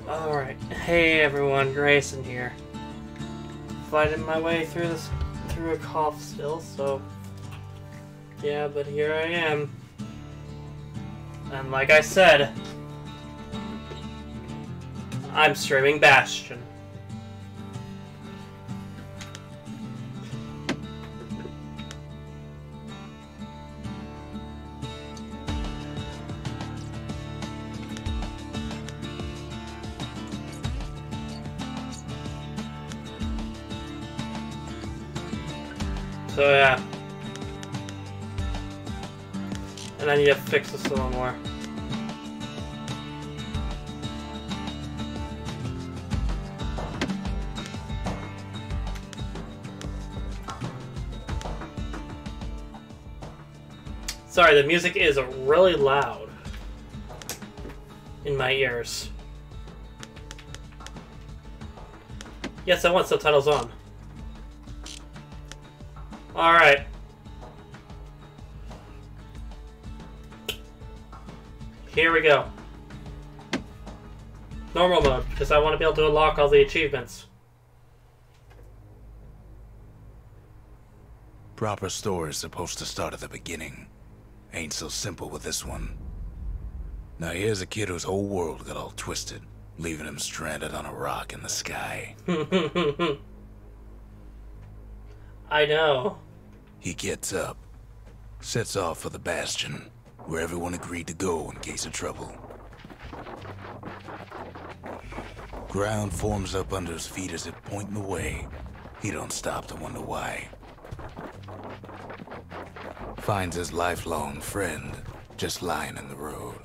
Alright, hey everyone, Grayson here. Fighting my way through this, through a cough still, so... Yeah, but here I am. And like I said, I'm streaming Bastion. So yeah. And I need to fix this a little more. Sorry, the music is really loud in my ears. Yes, I want subtitles on. Alright. Here we go. Normal mode, because I want to be able to unlock all the achievements. Proper story is supposed to start at the beginning. Ain't so simple with this one. Now here's a kid whose whole world got all twisted, leaving him stranded on a rock in the sky. I know. He gets up, sets off for the Bastion, where everyone agreed to go in case of trouble. Ground forms up under his feet as it pointing the way. He don't stop to wonder why. Finds his lifelong friend just lying in the road.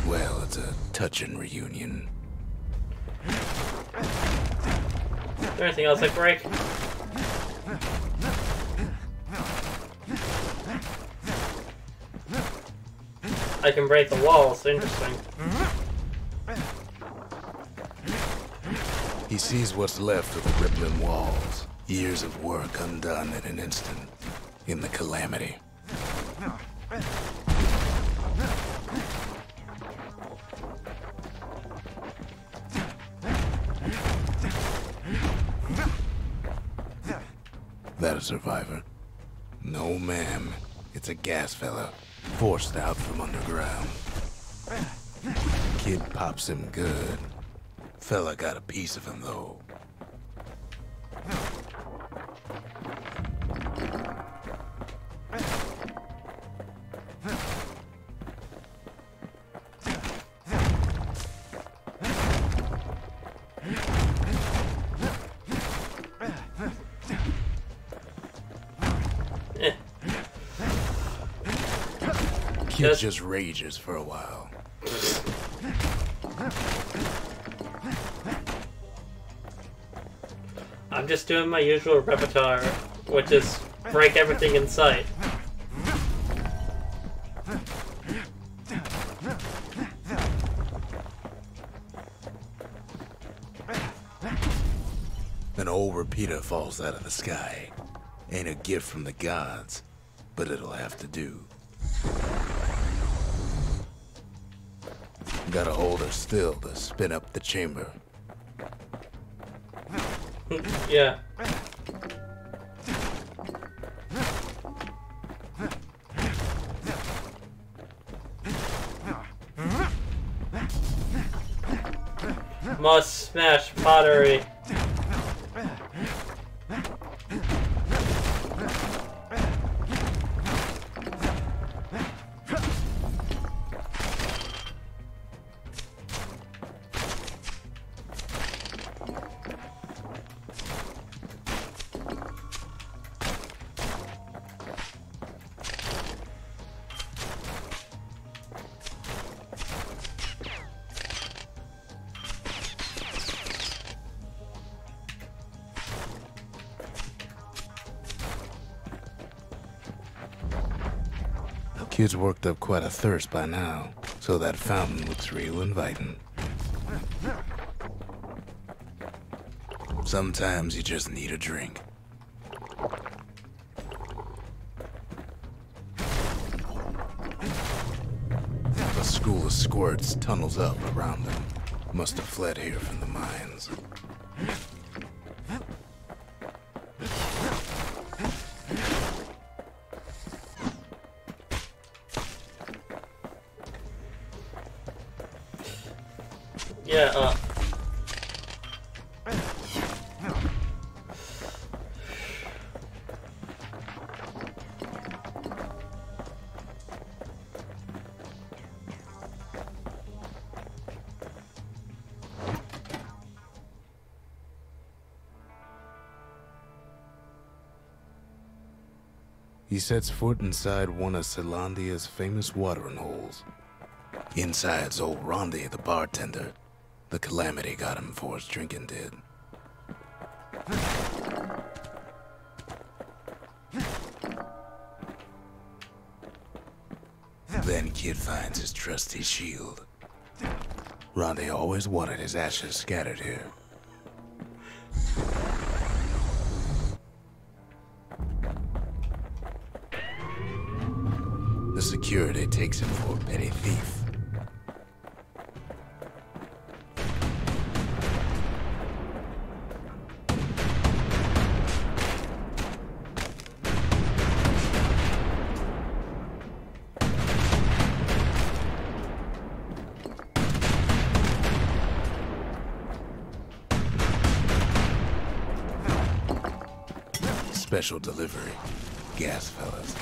Well, it's a touching reunion. Is there anything else I break? I can break the walls, interesting. He sees what's left of the rippling walls. Years of work undone in an instant. In the calamity. That a survivor? No, ma'am. It's a gas fella, forced out from underground. Kid pops him good. Fella got a piece of him, though. Kid just rages for a while. I'm just doing my usual repertoire, which is break everything in sight. An old repeater falls out of the sky. Ain't a gift from the gods, but it'll have to do. Gotta hold her still to spin up the chamber. Yeah. Must smash pottery. Kid's worked up quite a thirst by now, so that fountain looks real inviting. Sometimes you just need a drink. school of squirts tunnels up around them. Must have fled here from the mines. Yeah, He sets foot inside one of Celandia's famous watering holes. Inside's old Rondi, the bartender. The calamity got him before his drinking did. Then Kid finds his trusty shield. Rondi always wanted his ashes scattered here. The security takes him for a petty thief. Special delivery. Gas fellas.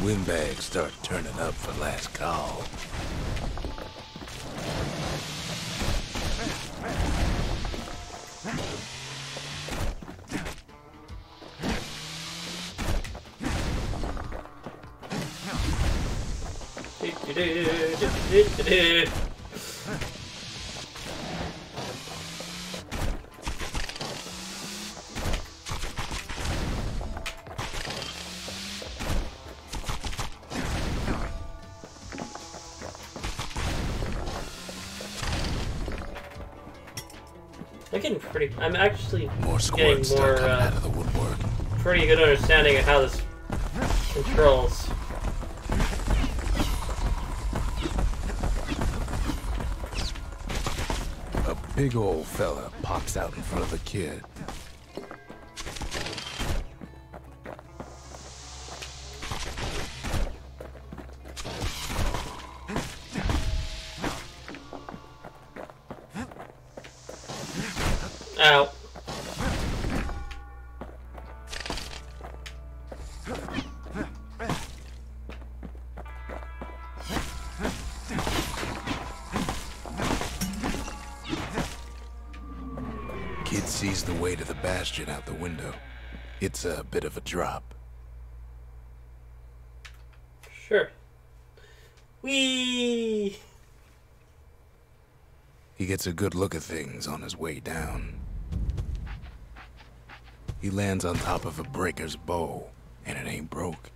Windbags start turning up for last call. I'm actually More getting squirts more start coming out of the woodwork. pretty good understanding of how this controls. A big old fella pops out in front of the kid. Ow. Kid sees the way to the Bastion out the window. It's a bit of a drop. Sure. Whee! He gets a good look at things on his way down. He lands on top of a breaker's bow, and it ain't broke.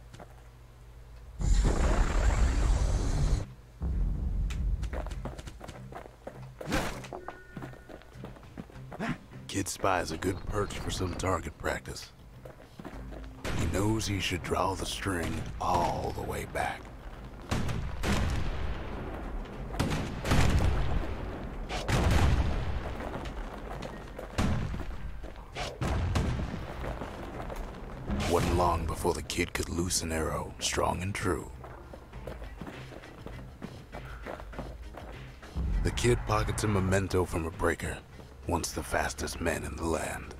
Kid spies a good perch for some target practice. He knows he should draw the string all the way back. Wasn't long before the kid could loose an arrow, strong and true. The kid pockets a memento from a breaker, once the fastest men in the land.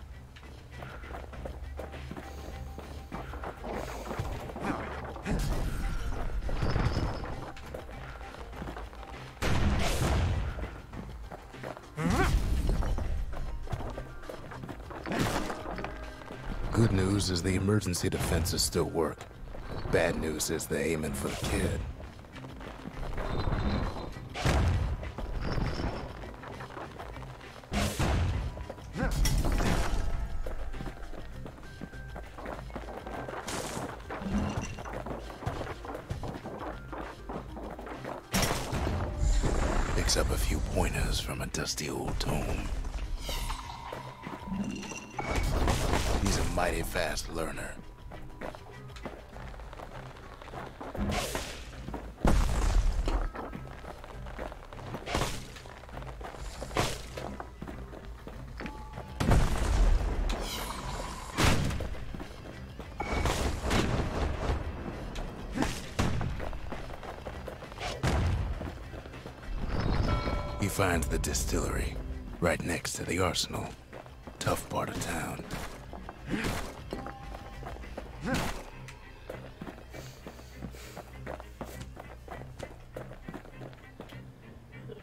Good news is the emergency defenses still work. Bad news is they're aiming for the kid. picks up a few pointers from a dusty old tome. He's a mighty fast learner. He finds the distillery right next to the arsenal. Tough part of town.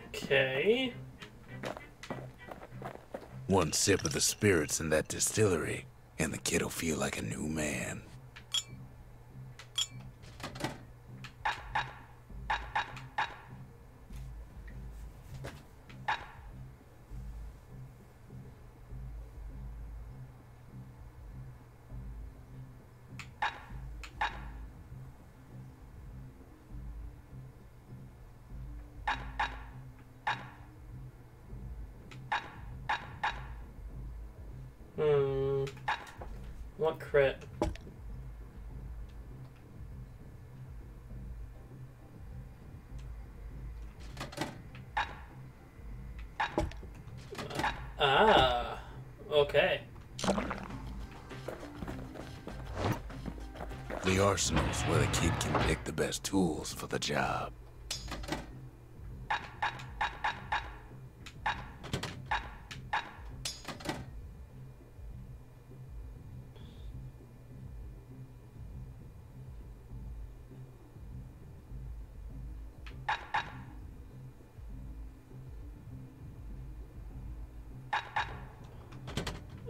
Okay. One sip of the spirits in that distillery, and the kid'll feel like a new man. What crit? Okay. The arsenal's where the kid can pick the best tools for the job.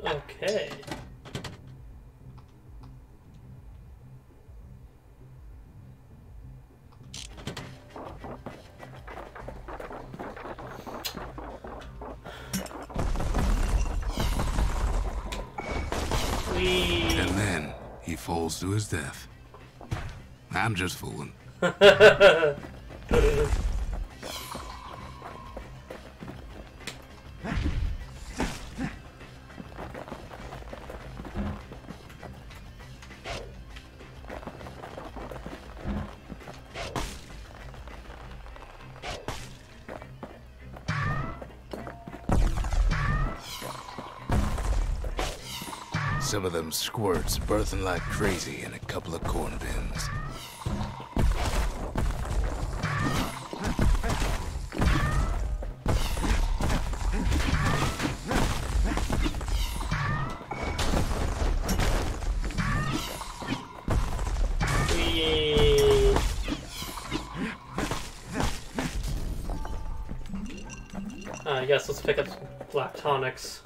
Okay. And then he falls to his death. I'm just fooling. Some of them squirts birthing like crazy in a couple of corn bins. I guess let's pick up some black tonics.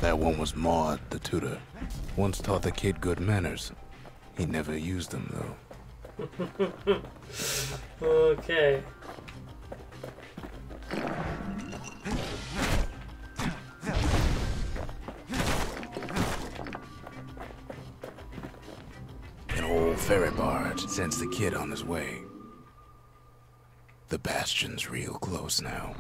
That one was Maud, the tutor. Once taught the kid good manners. He never used them, though. Okay. An old ferry barge sends the kid on his way. The Bastion's real close now.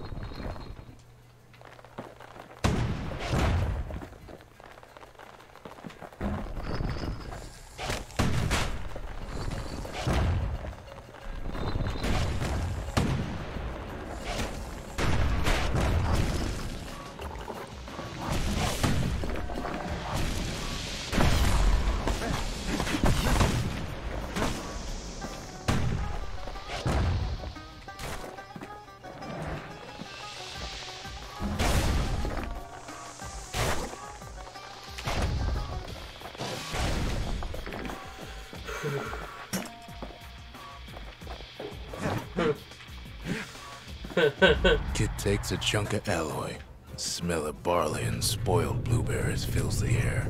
Kid takes a chunk of alloy. Smell of barley and spoiled blueberries fills the air.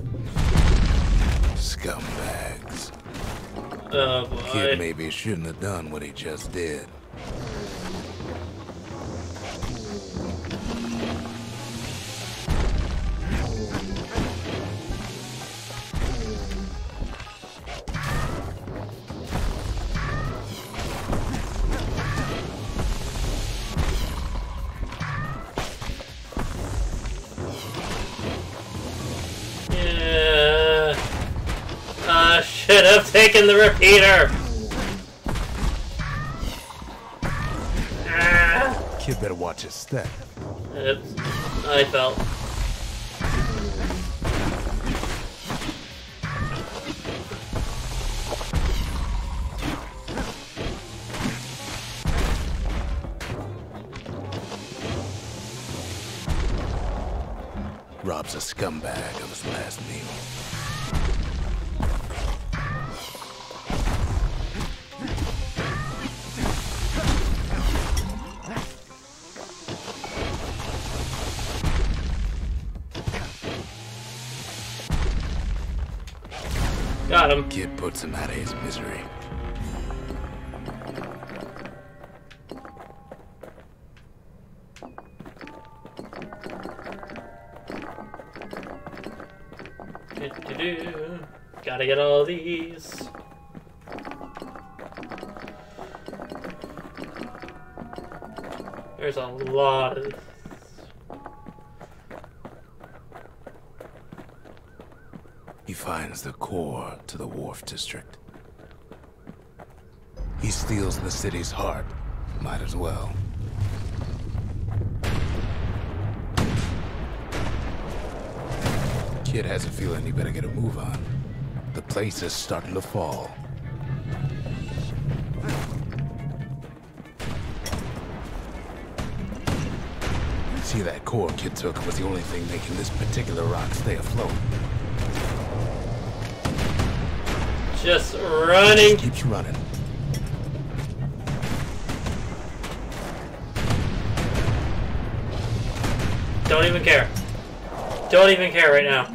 Scumbags. Oh boy. Kid maybe shouldn't have done what he just did. taking the repeater! Ah. Kid better watch his step. I fell. Rob's a scumbag of his last meal. Got him. Kid puts him out of his misery. Gotta get all these. There's a lot of... He finds the core to the Wharf District. He steals the city's heart. Might as well. Kid has a feeling he better get a move on. The place is starting to fall. See, that core Kid took was the only thing making this particular rock stay afloat. Just running. Just keeps running. Don't even care. Don't even care right now.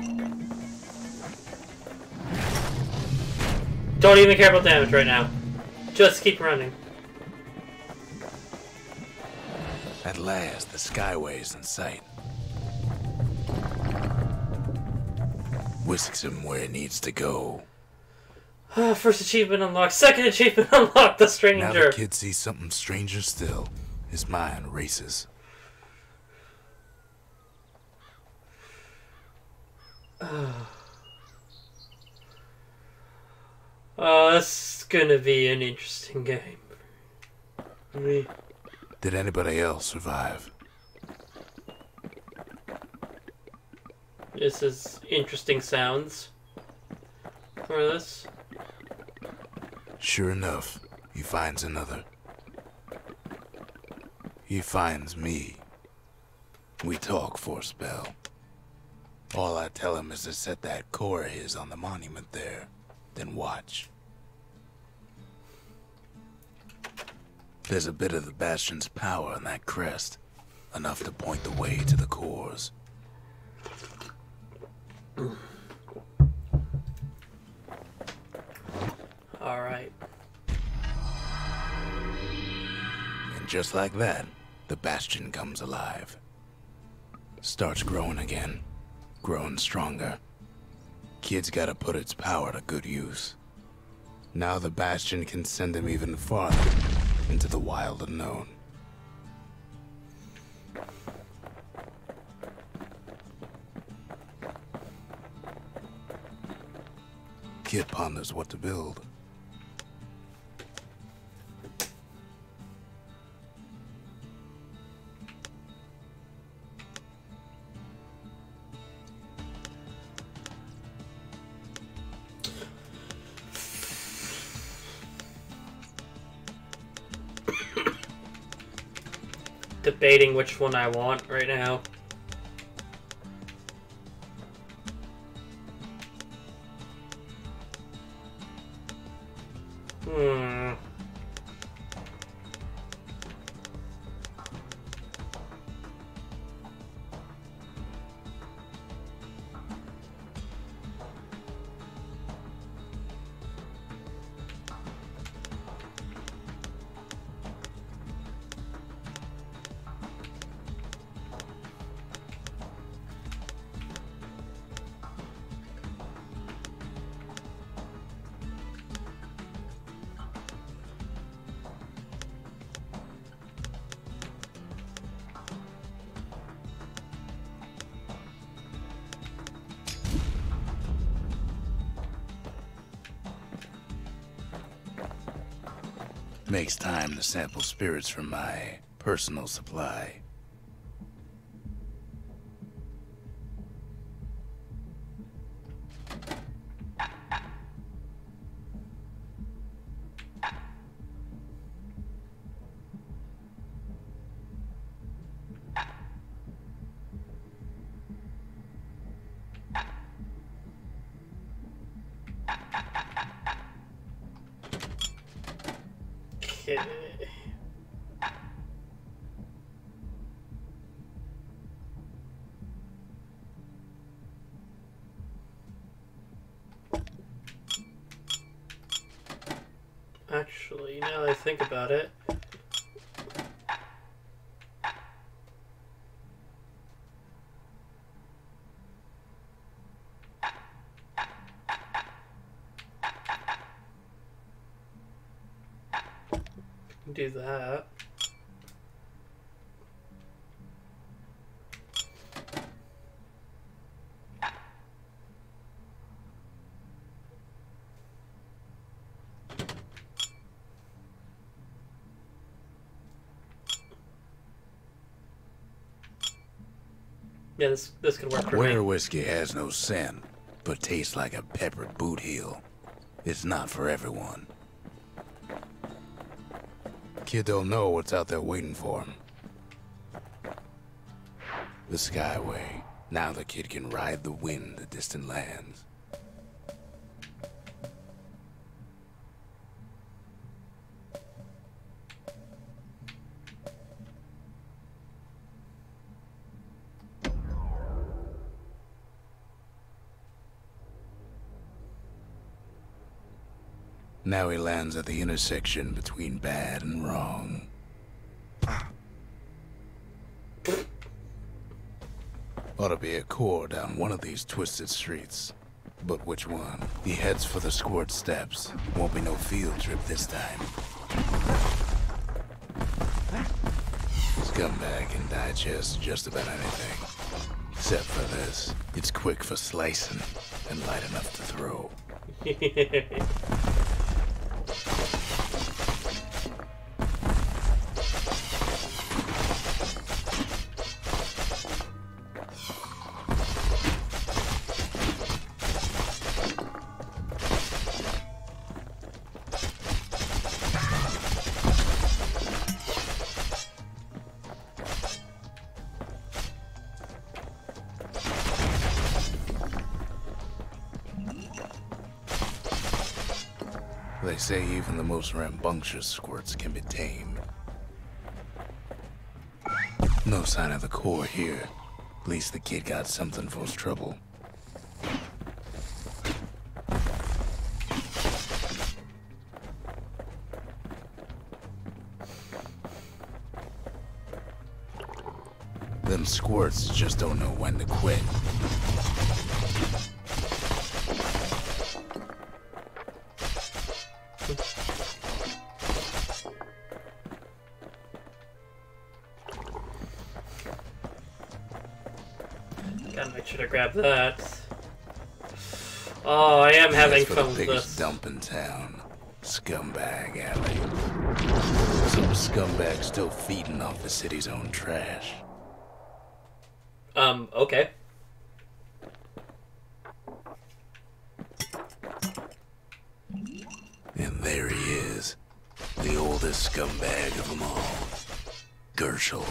Don't even care about damage right now. Just keep running. At last, the Skyway's in sight. Whisks him where he needs to go. First achievement unlocked. Second achievement unlocked. The stranger. Now the kid sees something stranger still. His mind races. This is gonna be an interesting game. Did anybody else survive? This is interesting sounds for this. Sure enough, he finds another. He finds me. We talk for a spell. All I tell him is to set that core of his on the monument there, then watch. There's a bit of the Bastion's power in that crest, enough to point the way to the cores. Alright. And just like that, the Bastion comes alive. Starts growing again, growing stronger. Kid's gotta put its power to good use. Now the Bastion can send him even farther into the wild unknown. Kid ponders what to build. Debating which one I want right now. Makes time to sample spirits from my personal supply. Okay. Actually, now that I think about it, do that. Yeah, this could work for Where me. whiskey has no scent, but tastes like a peppered boot heel, it's not for everyone. Kid don't know what's out there waiting for him. The Skyway. Now the kid can ride the wind to distant lands. Now he lands at the intersection between bad and wrong. Ought to be a core down one of these twisted streets. But which one? He heads for the squirt steps. Won't be no field trip this time. Scumbag can digest just about anything. Except for this. It's quick for slicing and light enough to throw. They say even the most rambunctious squirts can be tamed. No sign of the core here. At least the kid got something for his trouble. Them squirts just don't know when to quit. Gotta make sure to grab that. Oh, I am having That's for fun the with biggest this. dump in town. Scumbag Alley. Some scumbag still feeding off the city's own trash. Okay. And there he is. The oldest scumbag of them all. Gershel.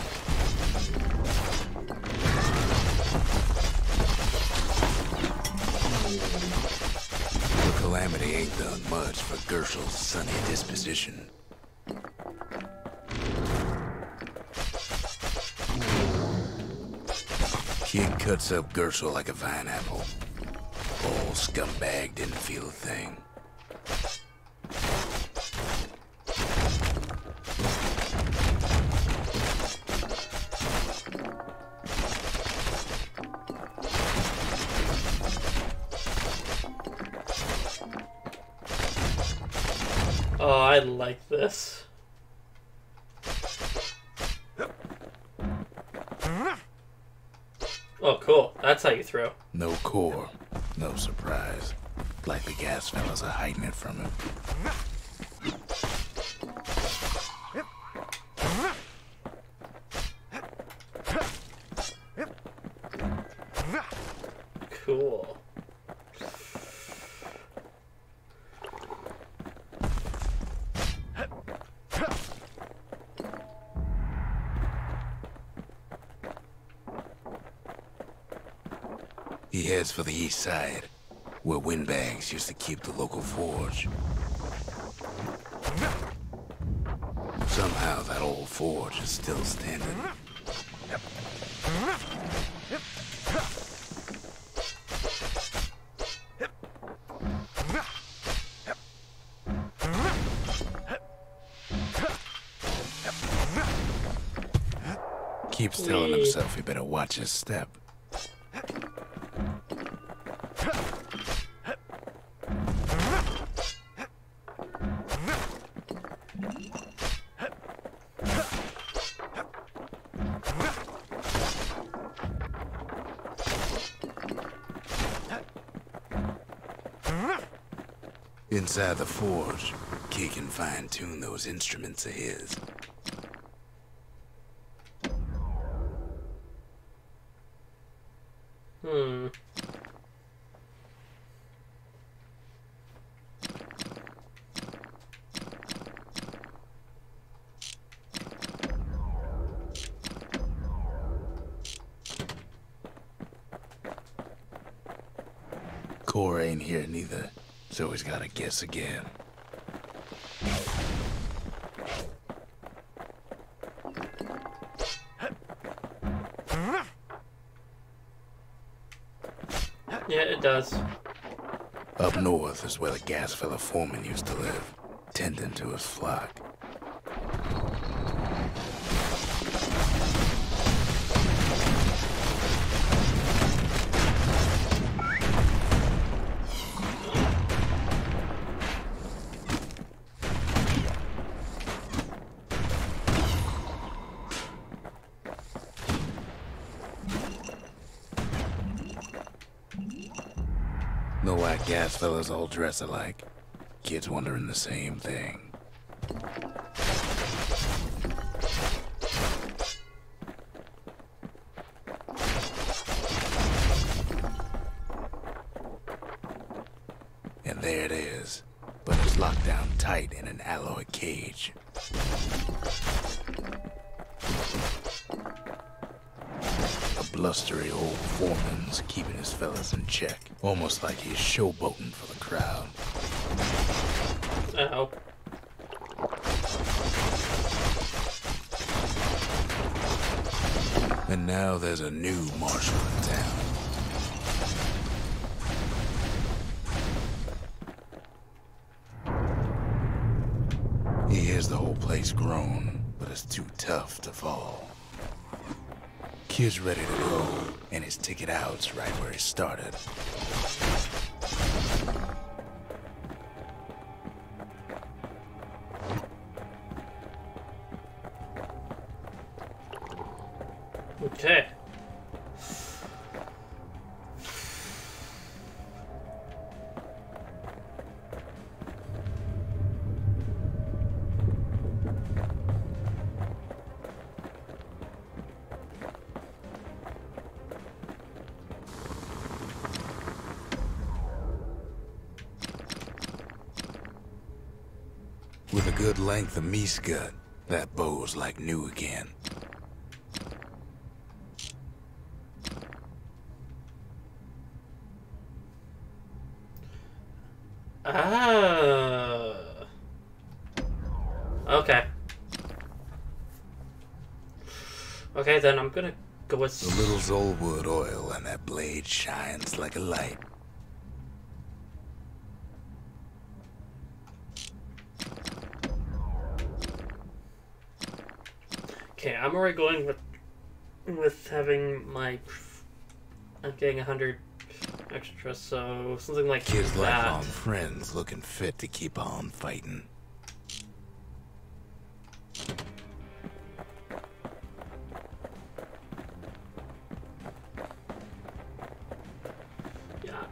The calamity ain't done much for Gershel's sunny disposition. Kid cuts up Gershel like a vine apple. Old scumbag didn't feel a thing. Oh, I like this. Oh, cool. That's how you throw. No core, no surprise. Like the gas fellas are hiding it from him. Cool. He heads for the east side, where windbags used to keep the local forge. Somehow that old forge is still standing. Keeps telling himself he better watch his step. Inside the forge, Key can fine-tune those instruments of his. Core ain't here neither, so he's gotta guess again. Yeah, it does. Up north is where the gas fella foreman used to live, tending to his flock. No white gas fellas all dress alike. Kids wondering the same thing. And there it is, but it's locked down tight in an alloy cage. A blustery old foreman's keeping his fellas in check, almost like he's showboating for the crowd. Ow. And now there's a new marshal in town. He hears the whole place groan, but it's too tough to fall. Kid's ready to go, and his ticket out's right where he started. Okay. With a good length of meat gut, that bow's like new again. Okay. Okay, then I'm gonna go with... The little Zolwood oil and that blade shines like a light. Okay, I'm already going with having my... I'm getting 100 extra, so something like Kid's that. lifelong friends looking fit to keep on fighting. Yeah.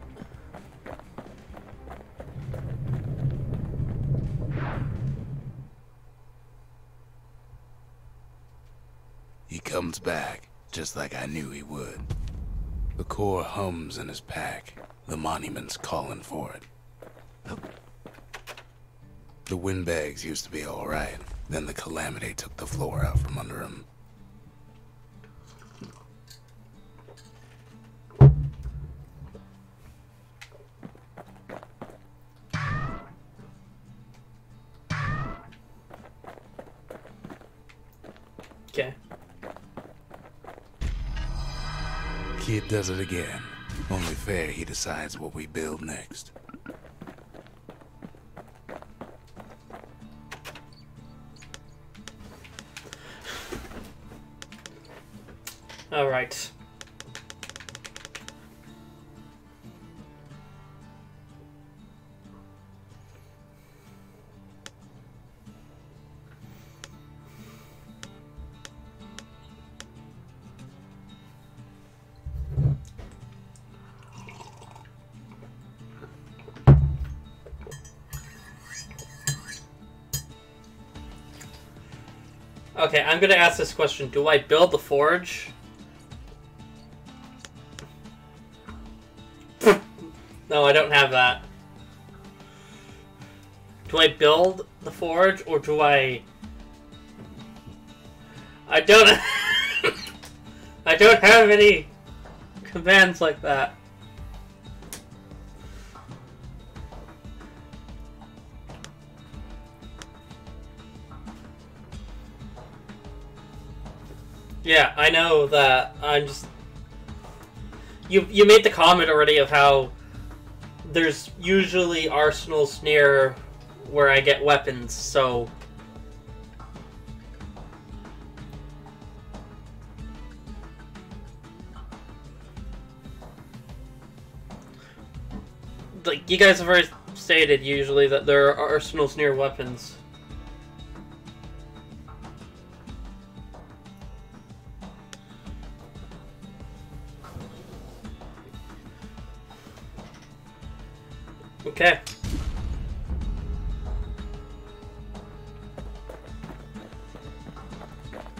He comes back, just like I knew he would. The core hums in his pack. The monument's calling for it. The windbags used to be alright. Then the calamity took the floor out from under him. Okay. Kid does it again. Only fair he decides what we build next. All right. Okay, I'm gonna ask this question. Do I build the forge? No, I don't have that. Do I build the forge, or do I don't... I don't have any commands like that. Yeah, I know that. I'm just... You made the comment already of how there's usually arsenals near where I get weapons, so... Like, you guys have already stated usually that there are arsenals near weapons. Okay.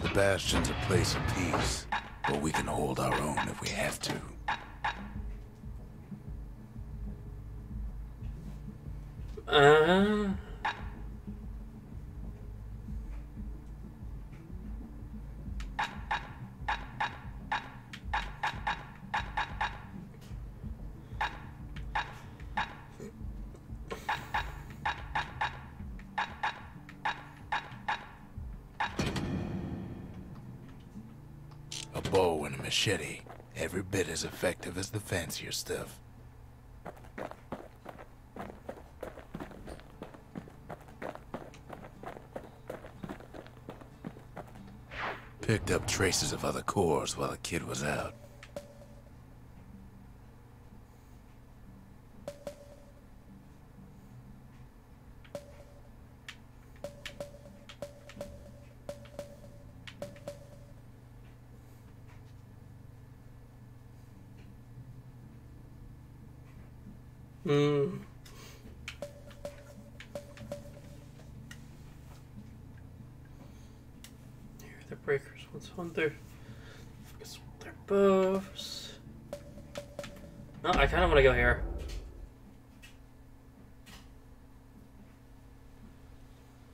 The Bastion's a place of peace, but we can hold our own if we have to. A bow and a machete, every bit as effective as the fancier stuff. Picked up traces of other cores while the kid was out. Here are the breakers. What's on there? Focus with their bows. No, I kind of want to go here.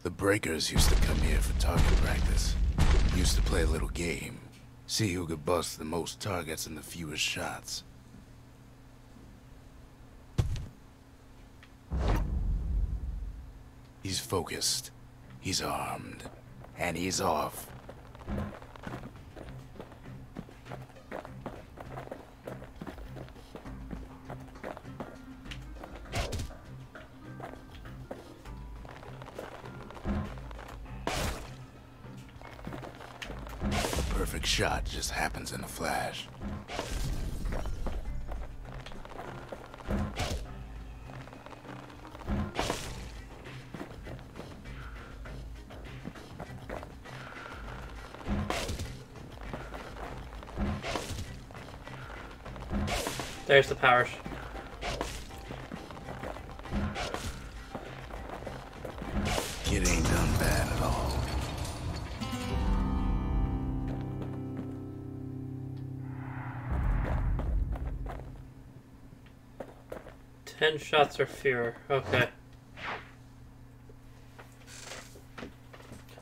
The breakers used to come here for target practice. Used to play a little game. See who could bust the most targets and the fewest shots. He's focused, he's armed, and he's off. A perfect shot just happens in a flash. There's the powers. Kid ain't done bad at all. 10 shots or fewer. Okay.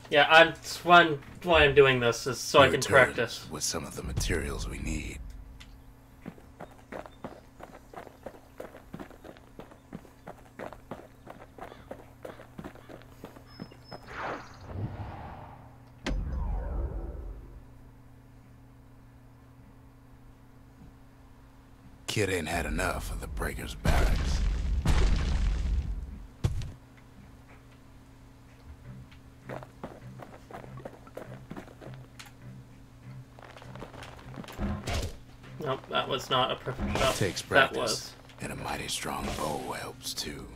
Yeah, why I'm doing this is so I can practice. With some of the materials we need. Kid ain't had enough of the Breakers' barracks. Nope, that was not a perfect shot. Takes practice, that was. And a mighty strong bow helps too.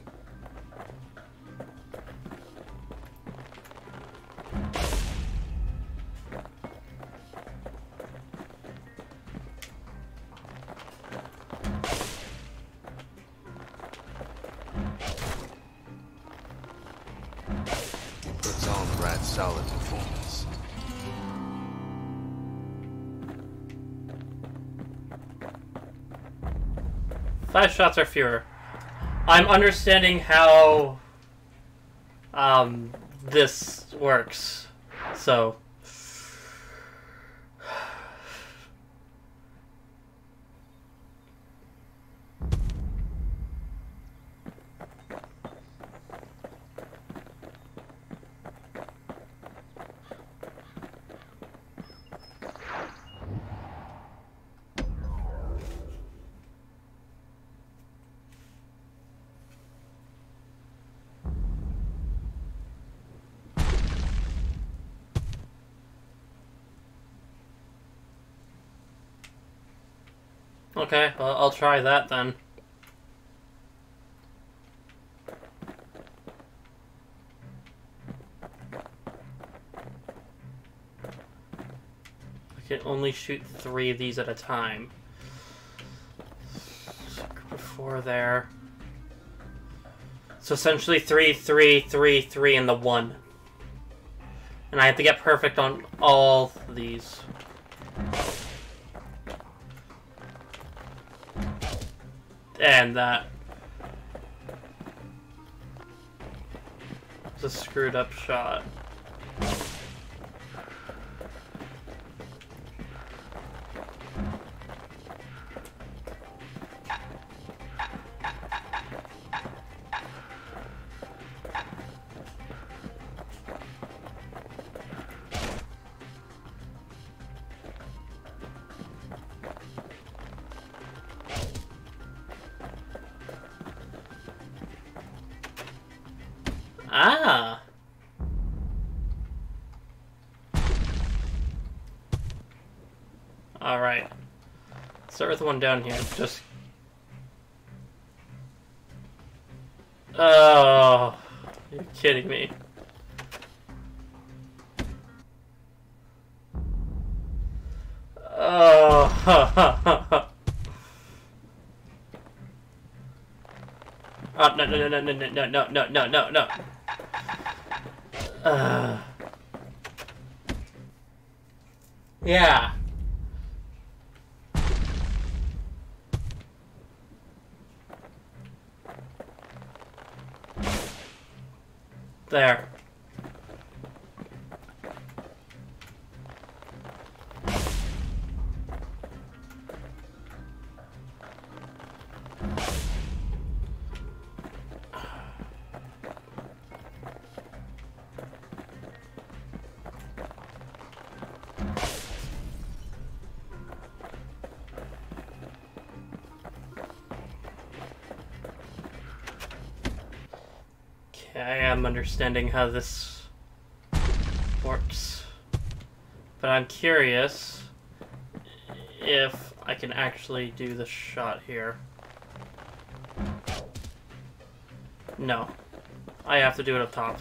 Puts on the right solid performance. Five shots or fewer. I'm understanding how this works. So okay, well, I'll try that then. I can only shoot 3 of these at a time. Before there. So essentially 3, 3, 3, 3, and the 1. And I have to get perfect on all these. And that was a screwed up shot. Ah! Alright. Start with the one down here. Just... Oh... You're kidding me. Oh... Oh, no, no, no, no, no, no, no, no, no, no, no. Yeah. There. I am understanding how this works, but I'm curious if I can actually do the shot here. No, I have to do it up top.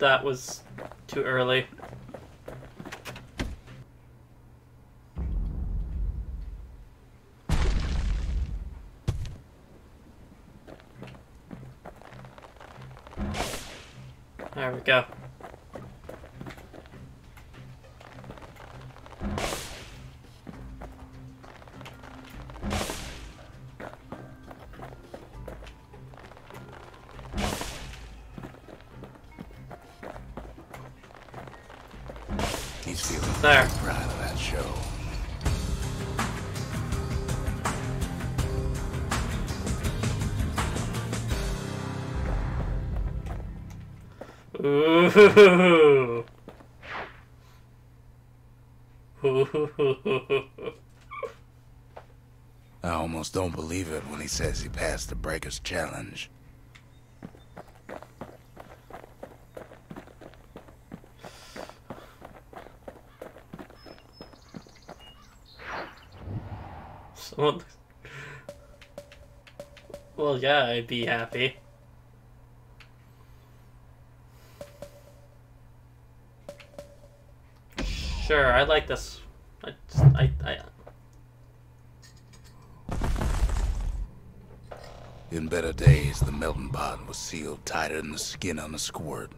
that was too early. There we go. He's feeling there. Proud of that show. Ooh. Ooh. I almost don't believe it when he says he passed the Breaker's challenge. Someone... Well, yeah, I'd be happy. Sure, I like this. In better days, the melting pot was sealed tighter than the skin on a squirt.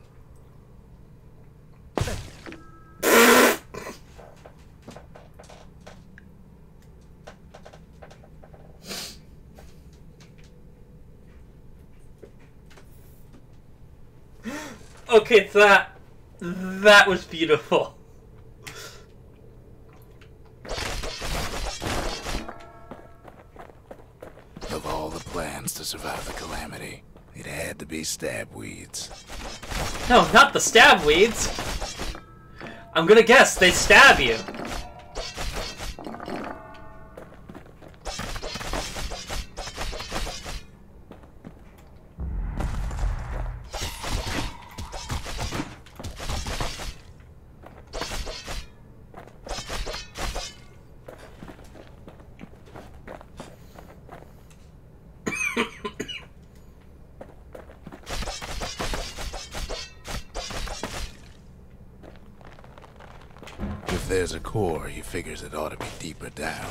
Okay, that was beautiful. Of all the plans to survive the calamity, it had to be stab weeds. No, not the stab weeds. I'm gonna guess they stab you. If there's a core, he figures it ought to be deeper down.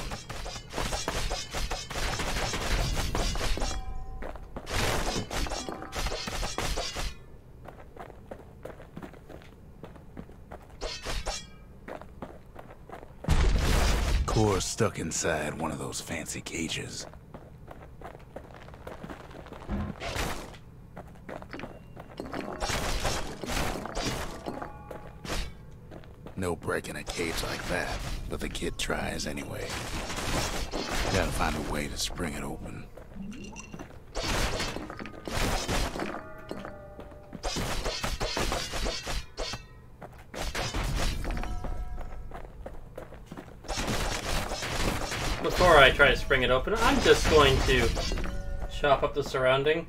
Core stuck inside one of those fancy cages. No breaking a cage like that, but the kid tries anyway. Gotta find a way to spring it open. Before I try to spring it open, I'm just going to chop up the surrounding.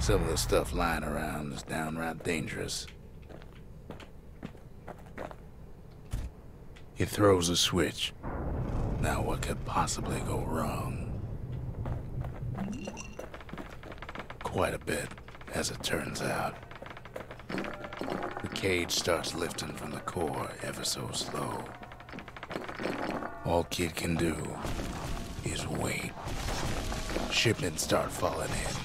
Some of the stuff lying around is downright dangerous. He throws a switch. Now what could possibly go wrong? Quite a bit, as it turns out. The cage starts lifting from the core ever so slow. All Kid can do is wait. Shipments start falling in.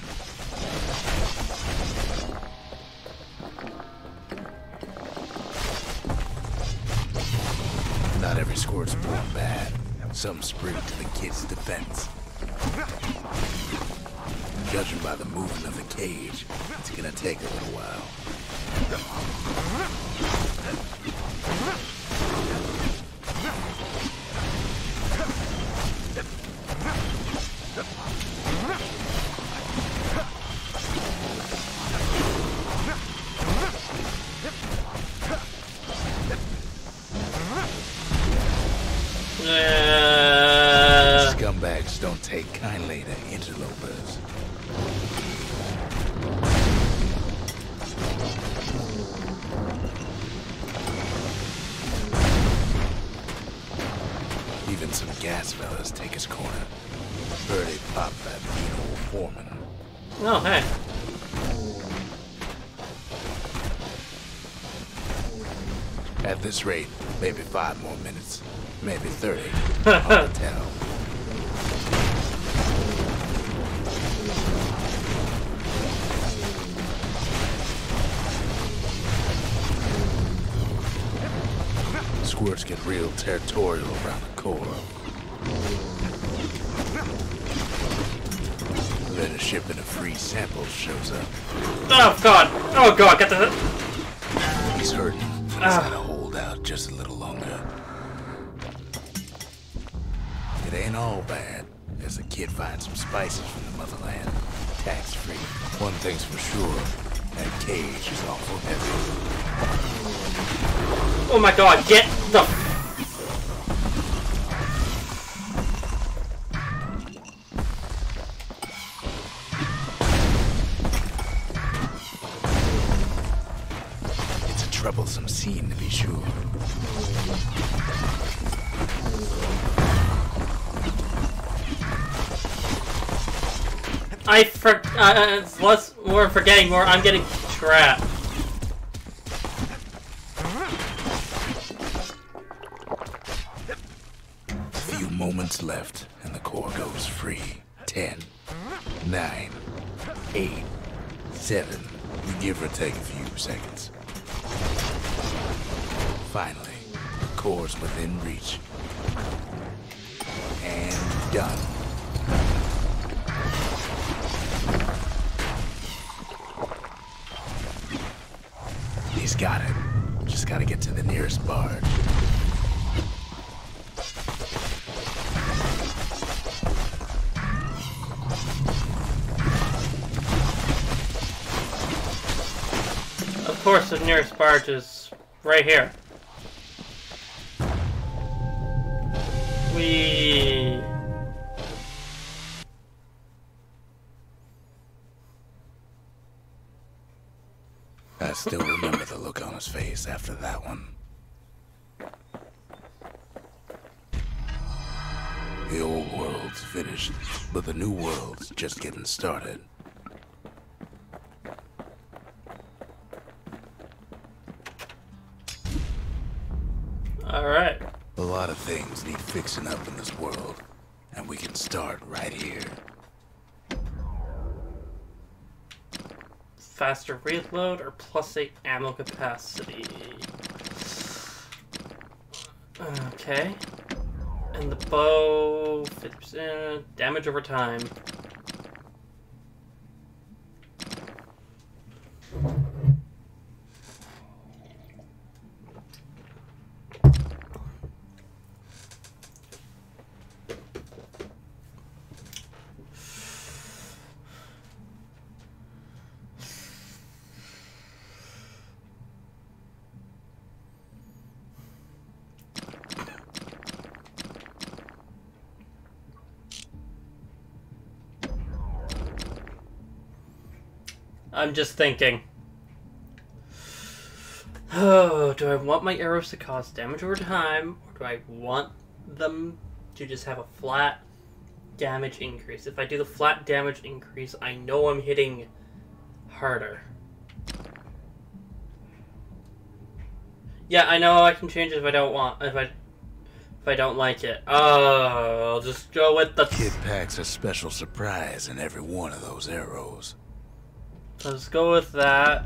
Not every squirt's born bad. Some spring to the kid's defense. Judging by the movement of the cage, it's gonna take a little while. scumbags don't take kindly to interlopers. Even some gas fellas take his corner. Birdie popped that mean old foreman. Oh, hey. At this rate, maybe 5 more minutes. Maybe 30. Hard to tell. Squirts get real territorial around the core. Then a shipment of free samples shows up. Oh god! Oh god, get the... He's hurting. He's gotta hold out just a little longer. It ain't all bad, as the kid finds some spices from the motherland. Tax-free. One thing's for sure, that cage is awful heavy. Oh my god, get the... It's a troublesome scene, to be sure. it's less more forgetting more. I'm getting trapped. Few moments left, and the core goes free. 10, 9, 8, 7. You give or take a few seconds. Finally, the core's within reach. And done. He's got it. Just gotta get to the nearest barge. Of course, the nearest barge is right here. Whee! I still remember the look on his face after that one. The old world's finished, but the new world's just getting started. Alright. A lot of things need fixing up in this world, and we can start right here. Faster reload or +8 ammo capacity. Okay. And the bow, 50% damage over time. I'm just thinking. Oh, do I want my arrows to cause damage over time, or do I want them to just have a flat damage increase? If I do the flat damage increase, I know I'm hitting harder. Yeah, I know I can change it if I don't want, if I don't like it. Oh, I'll just go with the... Kid packs a special surprise in every one of those arrows. Let's go with that.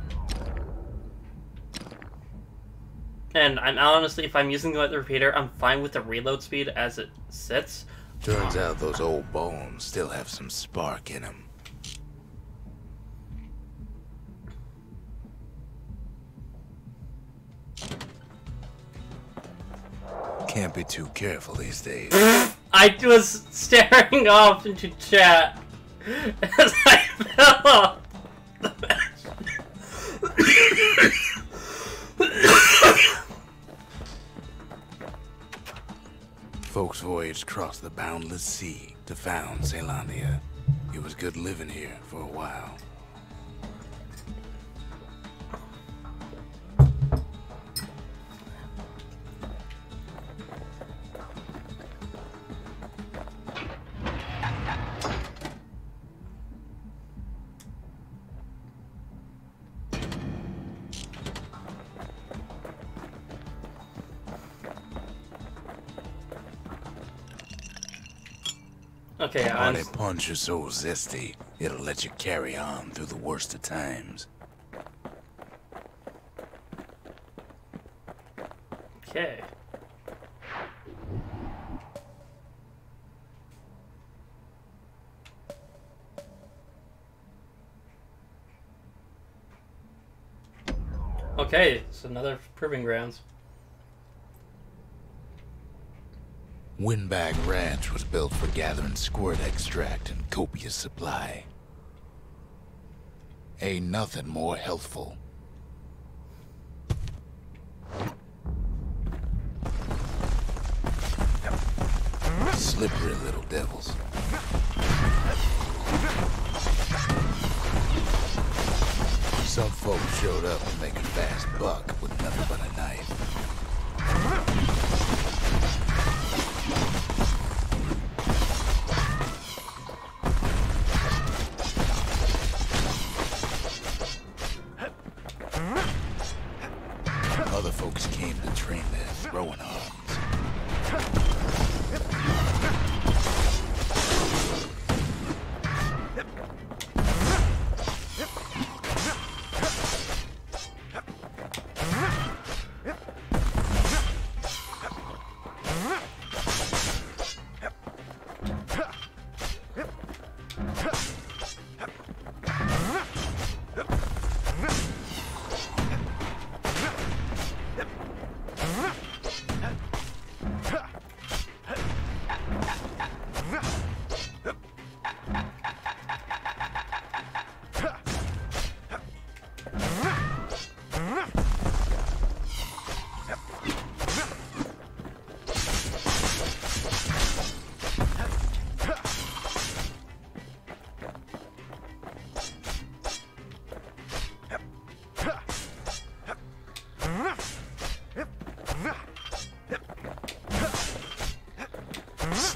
And I'm honestly, if I'm using the repeater, I'm fine with the reload speed as it sits. Turns out those old bones still have some spark in them. Can't be too careful these days. I was staring off into chat as I fell off the bench. Folks voyaged across the boundless sea to found Caelondia. It was good living here for a while. Okay, Honey punch is so zesty, it'll let you carry on through the worst of times. Okay. Okay, so another proving grounds. Windbag Ranch was built for gathering squirt extract in copious supply. Ain't nothing more healthful. Slippery little devils. Some folks showed up to make a fast buck with nothing but a knife. Other folks came to train their throwing arms.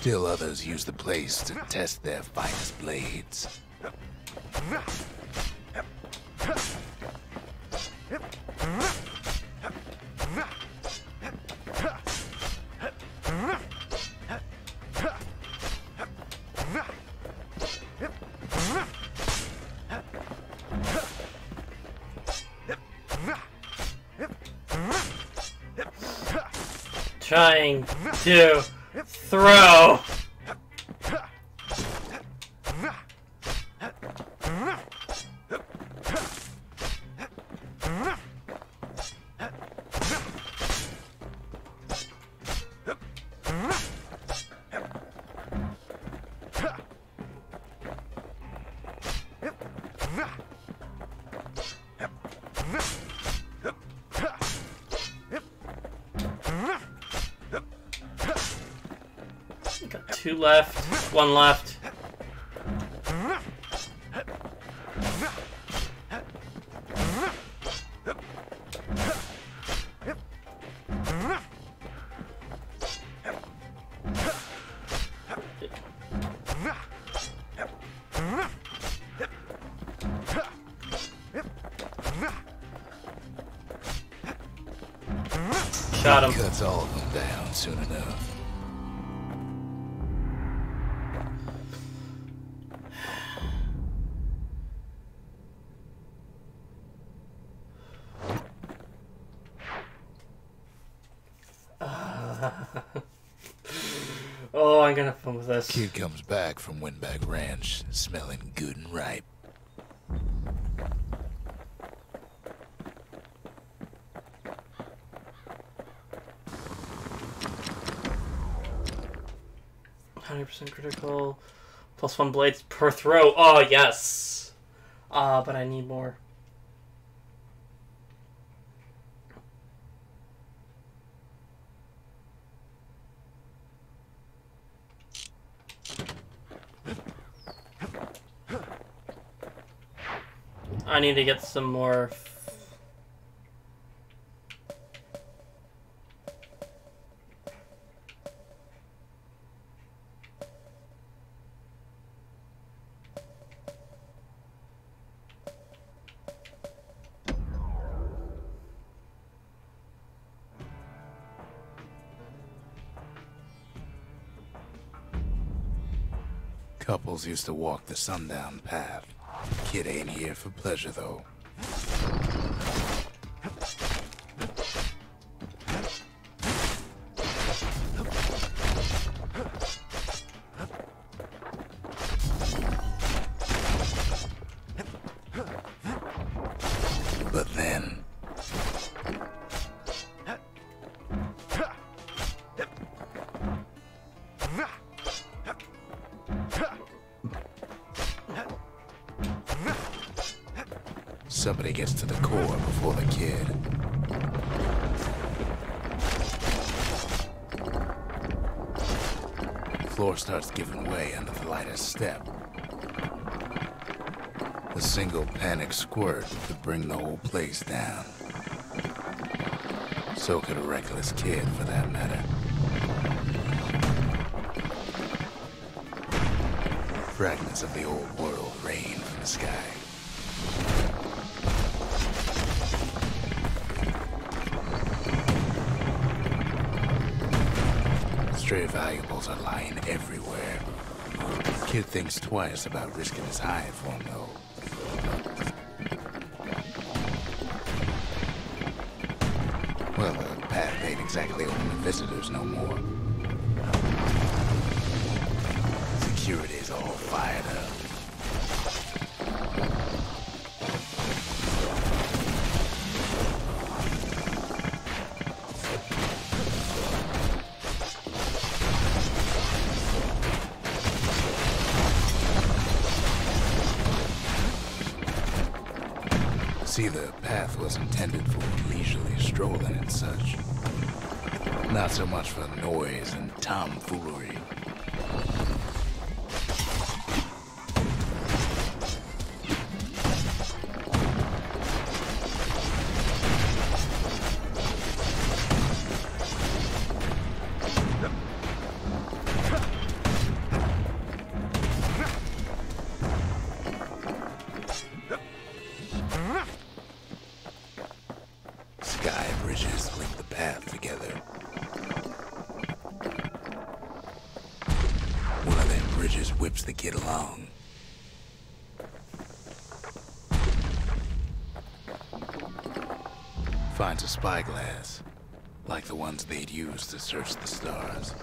Still others use the place to test their finest blades. Trying to throw. Got two left, one left. Shot him. Cuts all of them down soon enough. Oh, I'm gonna fun with this. Kid comes back from Windbag Ranch, smelling good and ripe. %, critical, +1 blades per throw. Oh yes. But I need more. I need to get some more. Couples used to walk the sundown path. Kid ain't here for pleasure, though. But then... somebody gets to the core before the kid. The floor starts giving way under the lightest step. A single panic squirt could bring the whole place down. So could a reckless kid, for that matter. Fragments of the old world rain from the sky. Stray valuables are lying everywhere. Kid thinks twice about risking his hide for him, though. Well, the path ain't exactly open to visitors no more. Security's all fired up. See, the path was intended for leisurely strolling and such. Not so much for noise and tomfoolery. Sky bridges link the path together. One of them bridges whips the kid along. Finds a spyglass, like the ones they'd use to search the stars.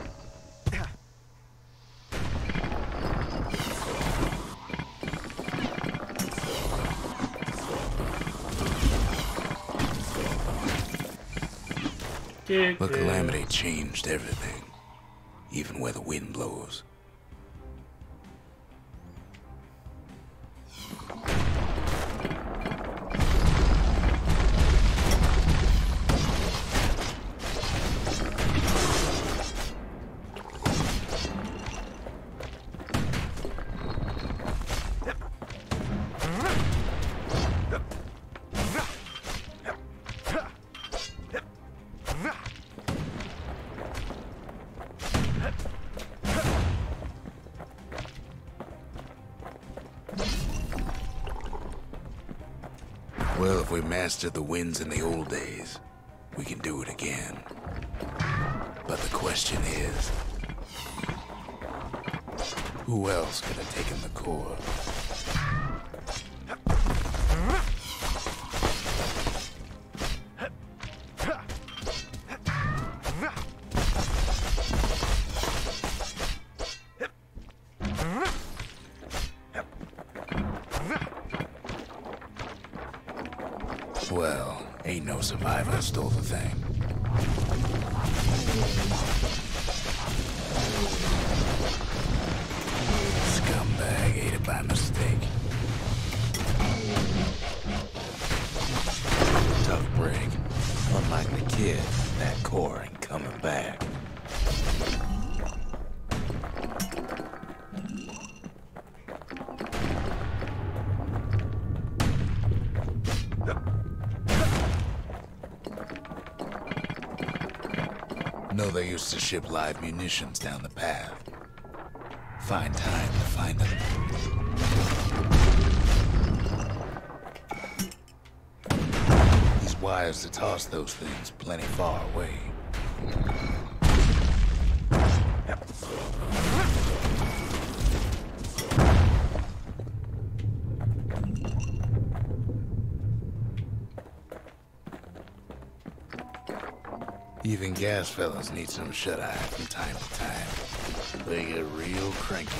The calamity changed everything, even where the wind blows. Well, if we mastered the winds in the old days, we can do it again. But the question is, who else could have taken the core? Well, ain't no survivor stole the thing. Scumbag ate it by mistake. Tough break. Unlike the kid, that core ain't coming back. know they used to ship live munitions down the path. Find time to find them. These wires to toss those things plenty far away. Even gas fellas need some shut-eye from time to time. They get real cranky.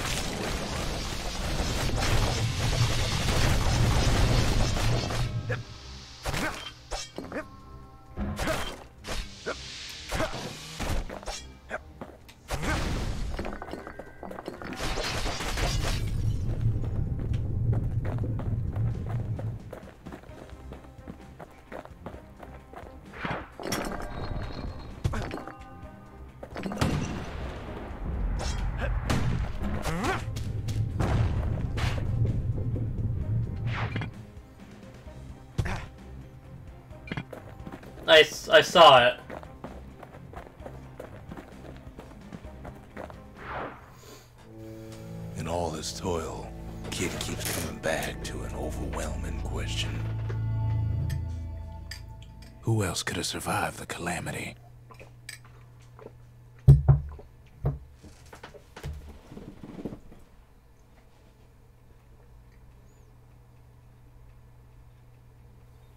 I saw it. In all this toil, Kid keeps coming back to an overwhelming question. Who else could have survived the calamity?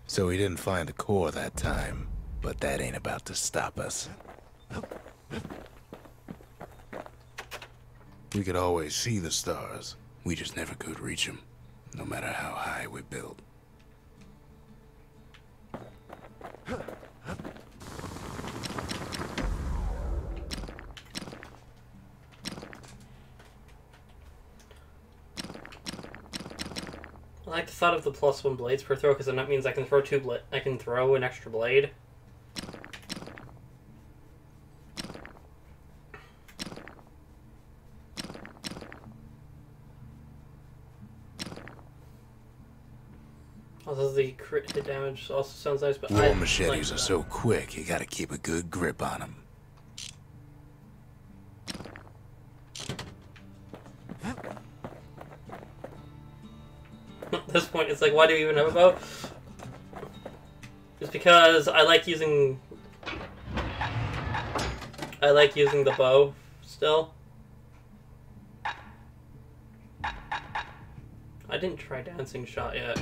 So he didn't find the core that time, but that ain't about to stop us. We could always see the stars. We just never could reach them, no matter how high we built. I like the thought of the +1 blades per throw, because then that means I can throw I can throw an extra blade. Also, the crit hit damage also sounds nice, but War machetes are so quick, you gotta keep a good grip on them. At this point, it's like, why do you even have a bow? Just because I like using the bow still. I didn't try dancing shot yet.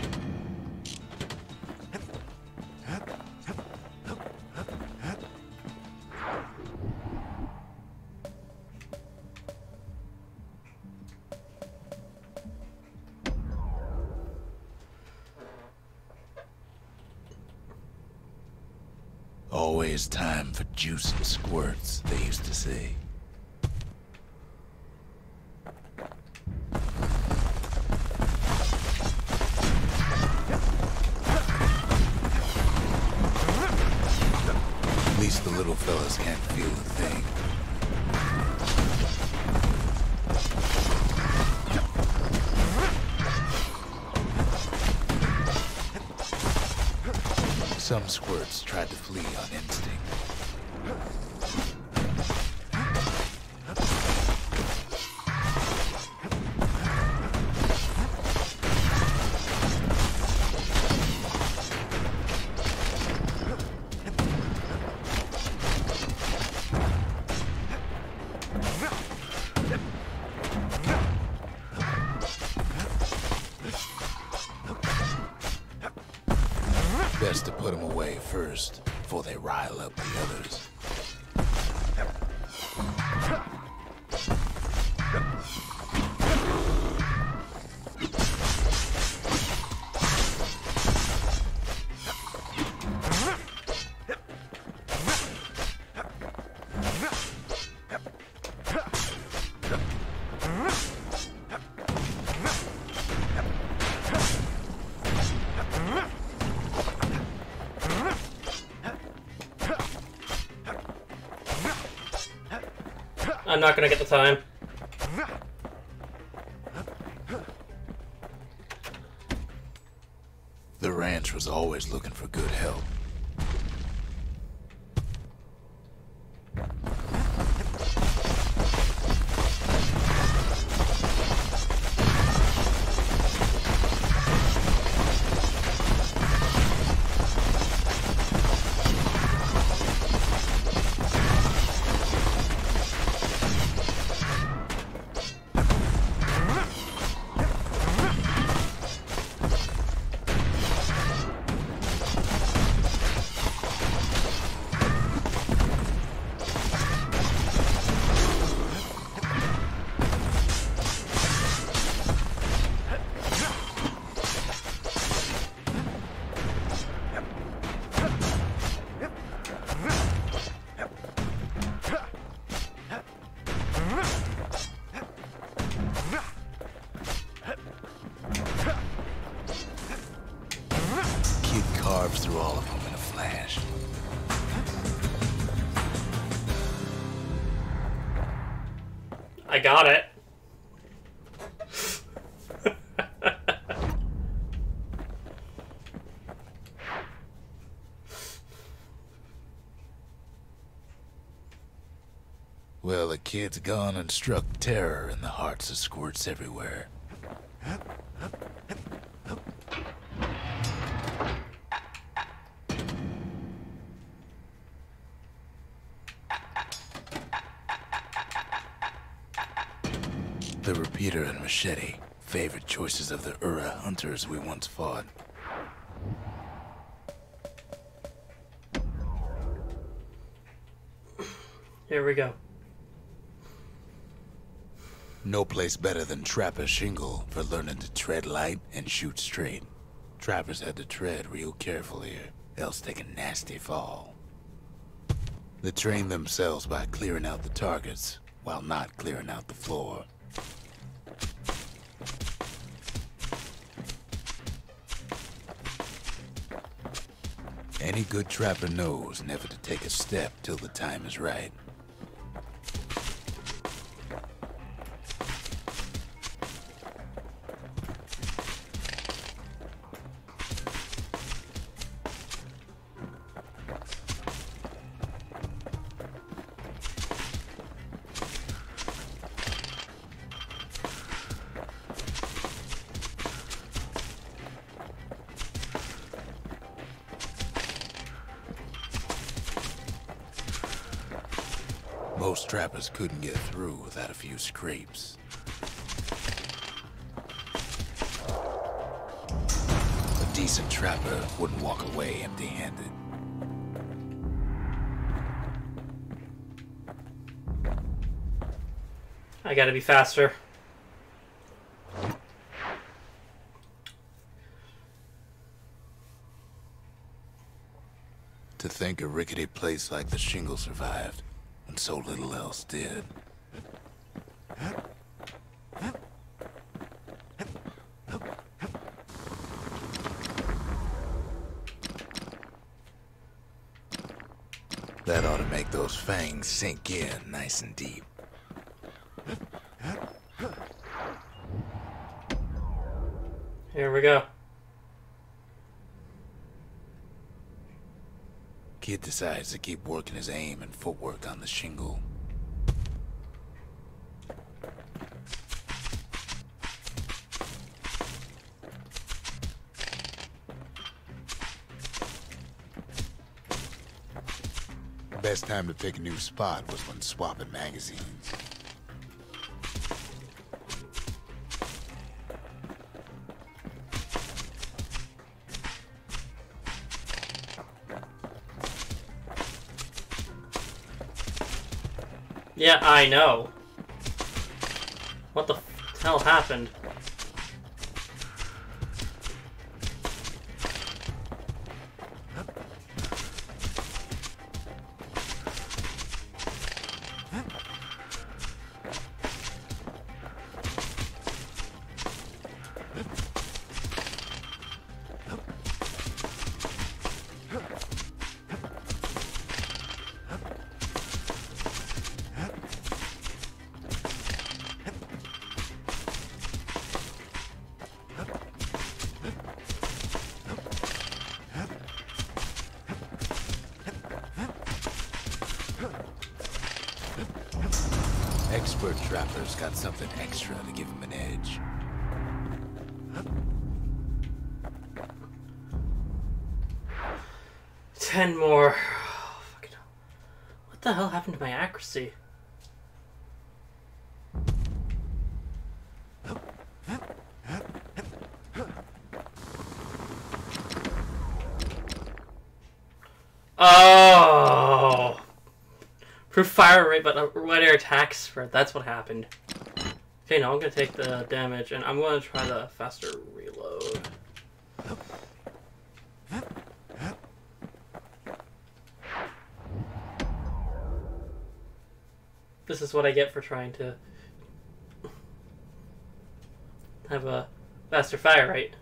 Always time for juice and squirts, they used to say. At least the little fellas can't feel a thing. Some squirts tried to flee on instinct. Best to put them away first, before they rile up the others. I'm not gonna get the time. The ranch was always looking for good help. got it. Well, the kid's gone and struck terror in the hearts of squirts everywhere. The repeater and machete, favorite choices of the Ura hunters we once fought. Here we go. No place better than Trapper's Shingle for learning to tread light and shoot straight. Trappers had to tread real careful here, else take a nasty fall. They trained themselves by clearing out the targets, while not clearing out the floor. Any good trapper knows never to take a step till the time is right. Most trappers couldn't get through without a few scrapes. A decent trapper wouldn't walk away empty-handed. I gotta be faster. To think a rickety place like the Shingle survived, when so little else did. That ought to make those fangs sink in nice and deep. Here we go. Kid decides to keep working his aim and footwork on the Shingle. The best time to pick a new spot was when swapping magazines. Yeah, I know. What the hell happened? Expert trappers got something extra to give them an edge. Ten more. Oh, fucking hell. What the hell happened to my accuracy? Oh! Proof fire rate, but right air attack spread. That's what happened. Okay, now I'm gonna take the damage, and I'm gonna try the faster reload. This is what I get for trying to have a faster fire rate.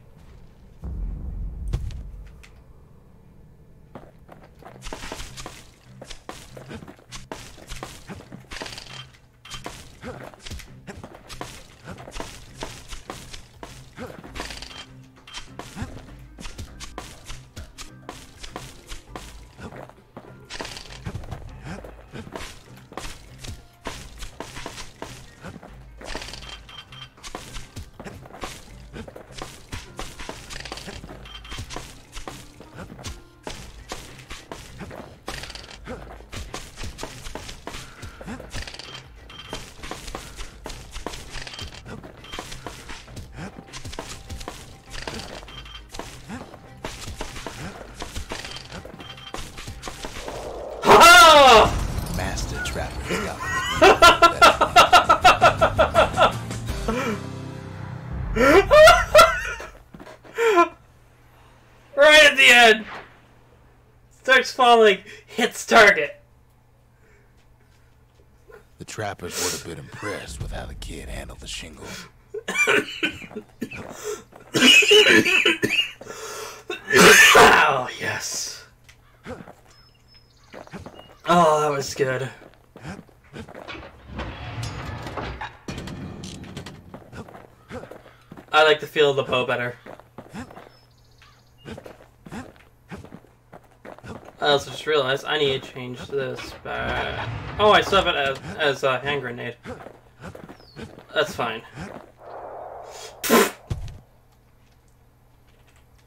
Right at the end! Starts falling, hits target. The trappers would have been impressed with how the kid handled the shingle. Oh, yes. Oh, that was good. I like the feel of the bow better. I also just realized I need to change this back. Oh, I still have it as a hand grenade. That's fine.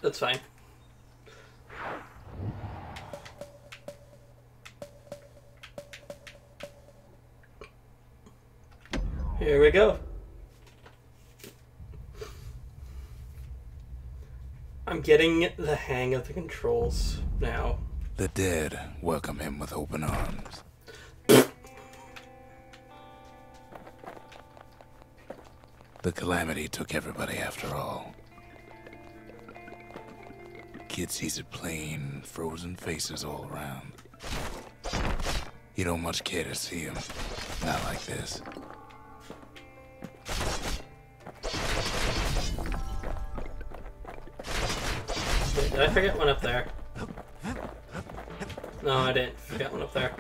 That's fine. Here we go. I'm getting the hang of the controls now. The dead welcome him with open arms. The calamity took everybody after all. Kid sees it plain, frozen faces all around. You don't much care to see him. Not like this. Wait, did I forget one up there? No, I didn't forget one up there.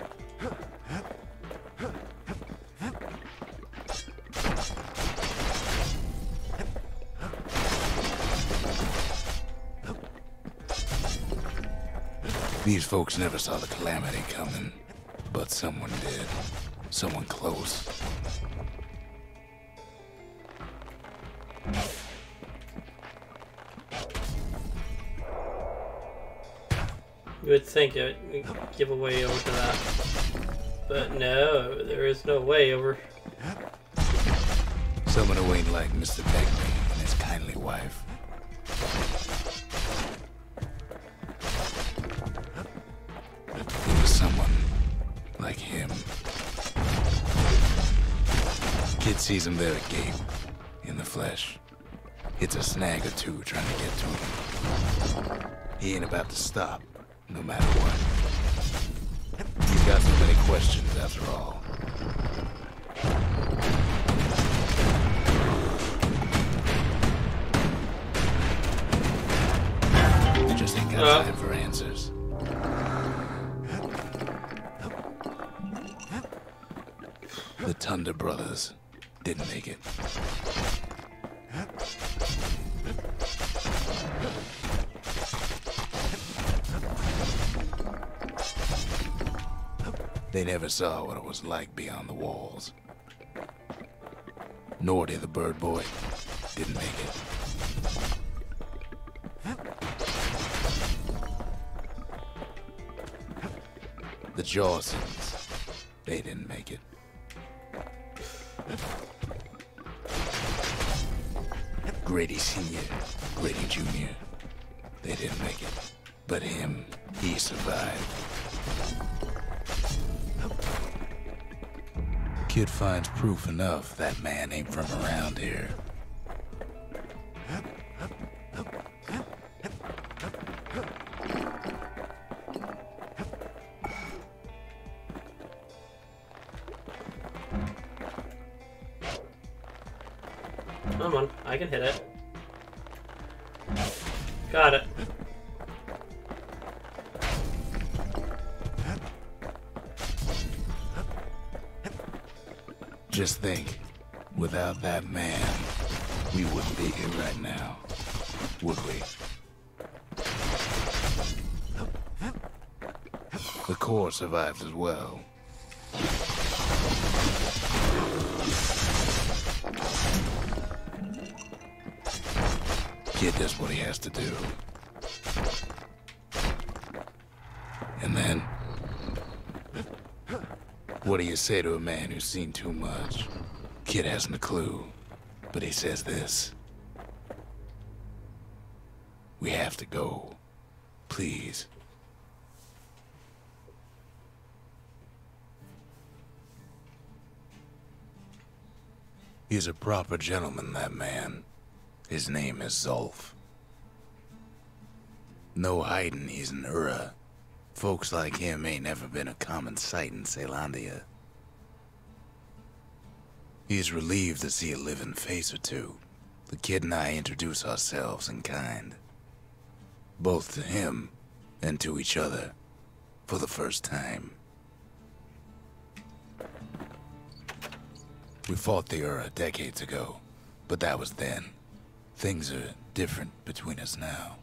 These folks never saw the calamity coming, but someone did. Someone close. You would think it would give a way over to that. But no, there is no way over. Someone who ain't like Mr. Begley and his kindly wife. It was someone like him. Kid sees him there agape, in the flesh. Hits a snag or two trying to get to him. He ain't about to stop, no matter what. He's got so many questions after all. He just ain't got time for answers. The Thunder brothers didn't make it. They never saw what it was like beyond the walls. Nordy, the bird boy, didn't make it. The Jawsons, they didn't make it. Grady Sr., Grady Jr., they didn't make it. But him, he survived. Kid finds proof enough that man ain't from around here. Come on, I can hit it. Got it. Just think, without that man, we wouldn't be here right now, would we? The core survived as well. Kid does what he has to do. And then, what do you say to a man who's seen too much? Kid hasn't a clue, but he says this. We have to go. Please. He's a proper gentleman, that man. His name is Zulf. No hiding he's an Ura. Folks like him ain't never been a common sight in Caelondia. He's relieved to see a living face or two. The kid and I introduce ourselves in kind. Both to him and to each other. For the first time. We fought the Ura decades ago, but that was then. Things are different between us now.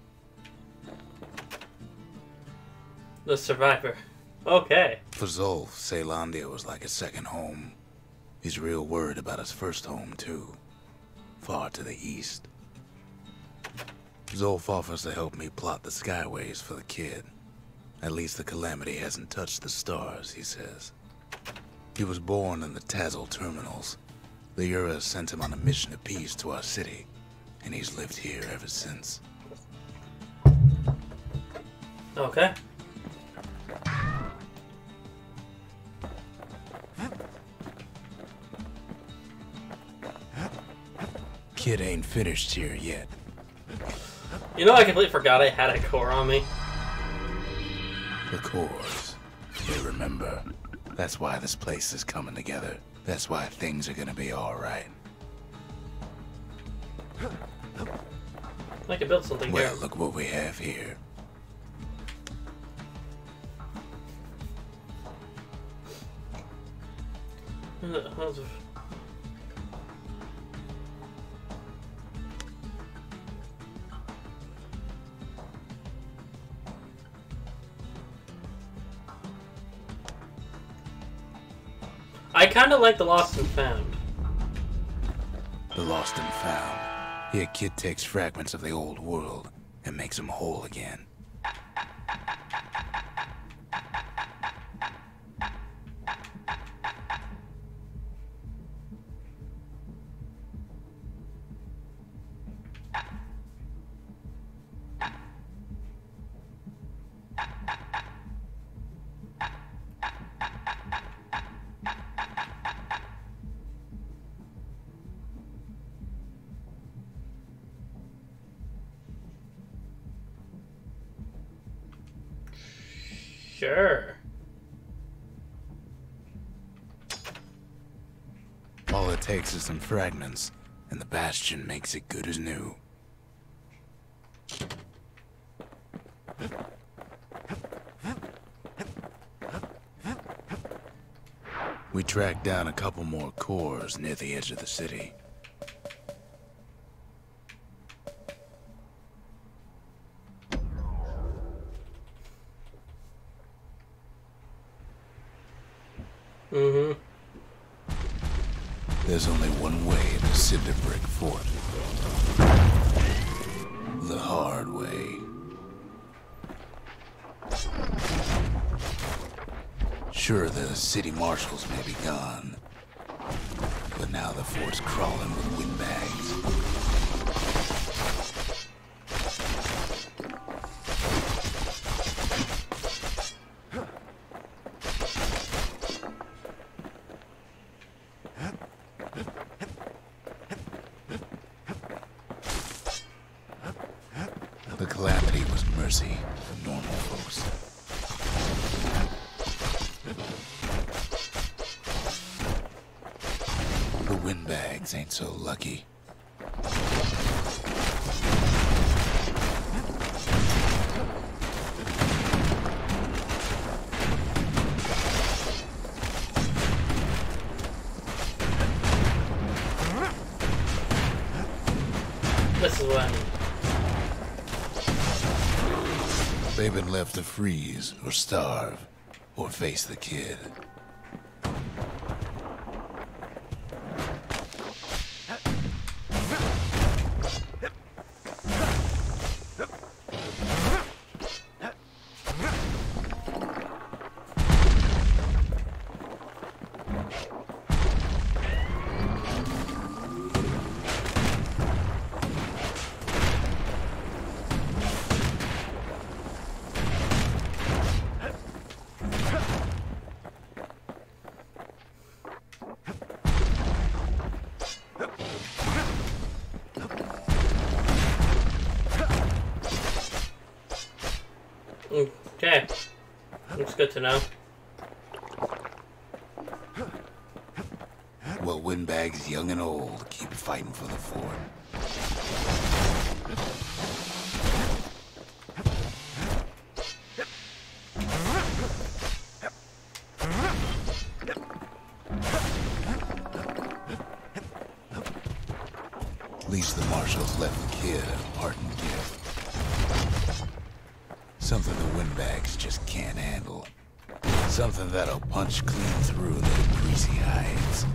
The survivor. Okay. For Zulf, Caelondia was like a second home. He's real worried about his first home, too. Far to the east. Zulf offers to help me plot the skyways for the kid. At least the calamity hasn't touched the stars, he says. He was born in the Tazzle terminals. The Ura sent him on a mission of peace to our city, and he's lived here ever since. Okay. Kid ain't finished here yet. You know, I completely forgot I had a core on me. The cores. They remember. That's why this place is coming together. That's why things are gonna be alright. I can build something here. Well, look what we have here. I kind of like the Lost and Found. The Lost and Found. Here, kid takes fragments of the old world and makes them whole again. Sure. All it takes is some fragments, and the Bastion makes it good as new. We tracked down a couple more cores near the edge of the city. Mm-hmm. There's only one way to Cinder Brick Fort. The hard way. Sure, the city marshals may be gone, but now the fort's crawling with windbags. The calamity was mercy for normal folks. The windbags ain't so lucky. This is what I mean. They've been left to freeze, or starve, or face the kid. Okay. Looks good to know. Well, windbags young and old keep fighting for the fort. At least the marshals left the kid a parting gift. Something the windbags just can't handle. Something that'll punch clean through their greasy hides.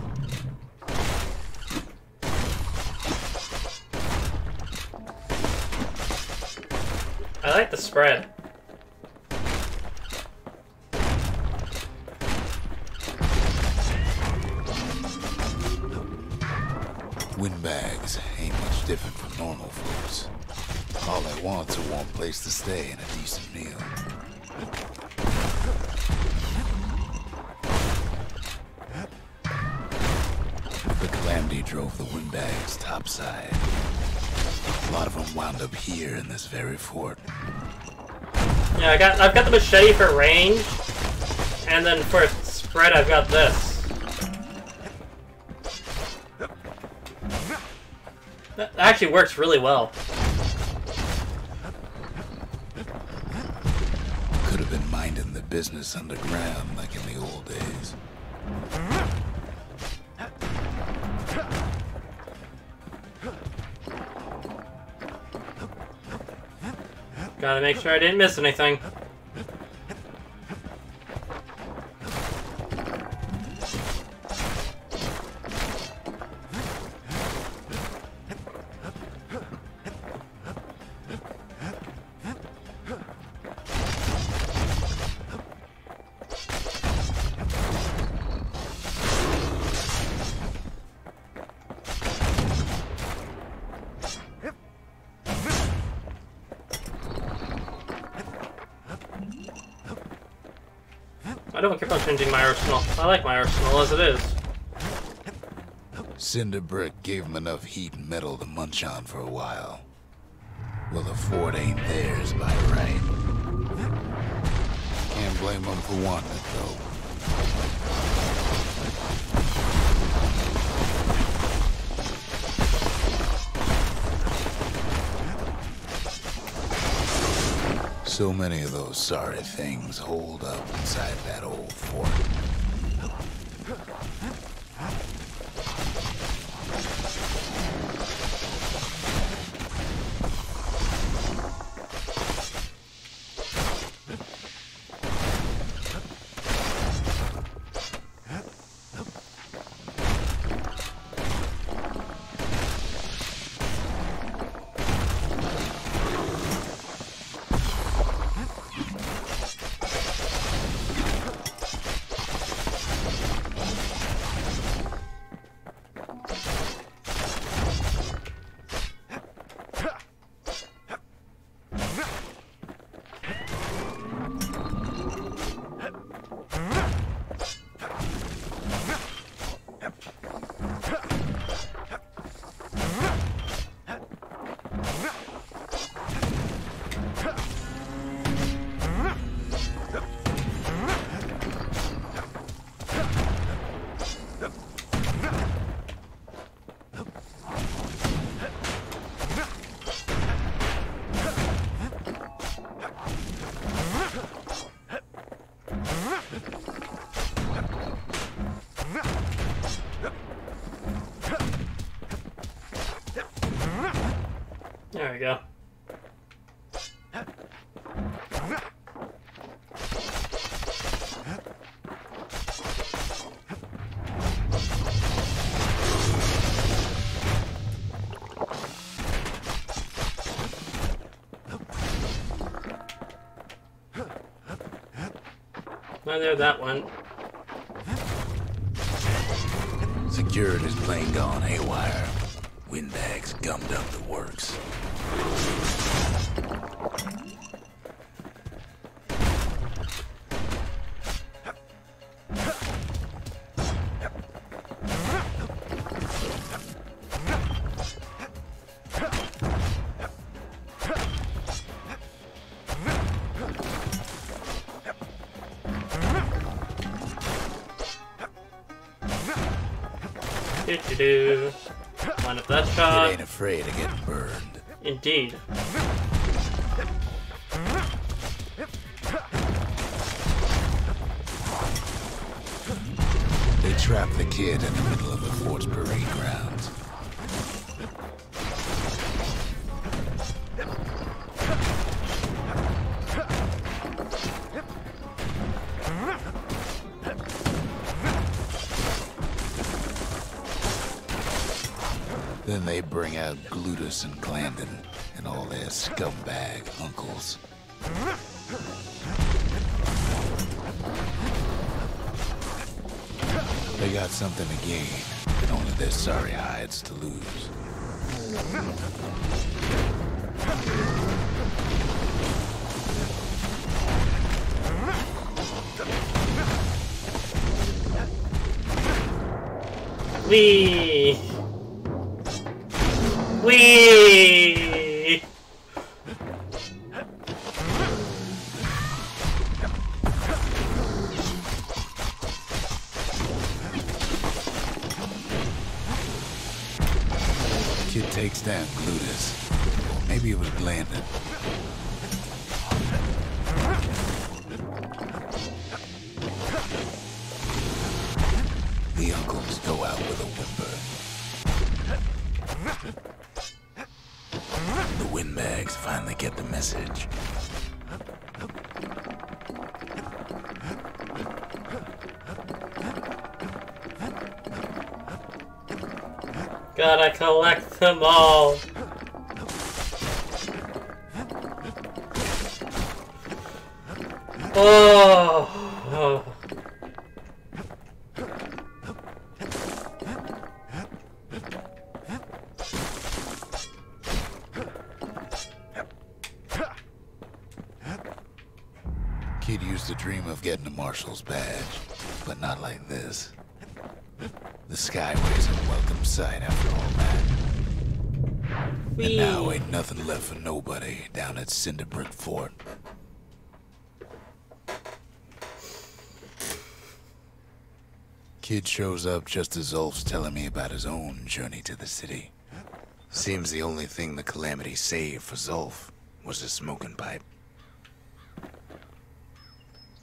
I like the spread. Windbags ain't much different from normal folks. All they want's a warm place to stay and a decent meal. The calamity drove the windbags topside. A lot of them wound up here in this very fort. Yeah, I've got the machete for range, and then for spread I've got this. That actually works really well. Could have been minding the business underground like in the old days. Gotta make sure I didn't miss anything. I don't care about changing my arsenal. I like my arsenal as it is. Cinder Brick gave them enough heat and metal to munch on for a while. Well, the fort ain't theirs by right. Can't blame them for wanting it, though. So many of those sorry things holed up inside that old fort. There we go. Well, there that went. Security's plane gone haywire. Windbags gummed up the works. Do-do-do-do-do. Line up that shot. Kid ain't afraid of getting burned. Indeed. They trap the kid in the middle of the fort's parade grounds. Then they bring out Glutus and Glandon and all their scumbag uncles. They got something to gain, and only their sorry hides to lose. Wee! Wee! Kid takes down Glutus. Or maybe it was Glandon. The uncles go out with a whimper. The windbags finally get the message. Gotta collect them all. Oh. Kid used to dream of getting a marshal's badge, but not like this. The Skyway's a welcome sight after all that. And now ain't nothing left for nobody down at Cinderbrick Fort. Kid shows up just as Zulf's telling me about his own journey to the city. Seems the only thing the Calamity saved for Zulf was a smoking pipe.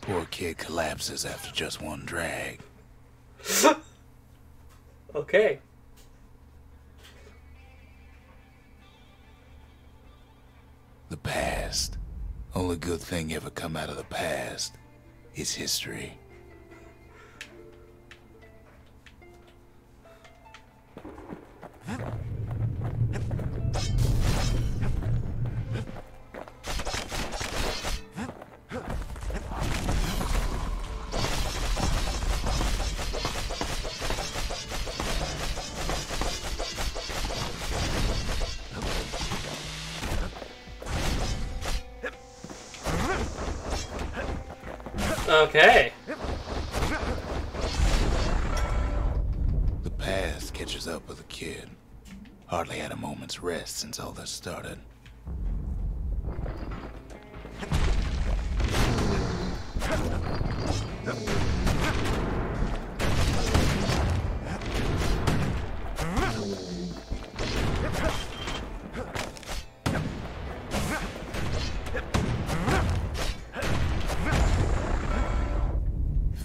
Poor kid collapses after just one drag. Okay. The past. Only good thing ever come out of the past is history. Okay. The past catches up with the kid. Hardly had a moment's rest since all this started.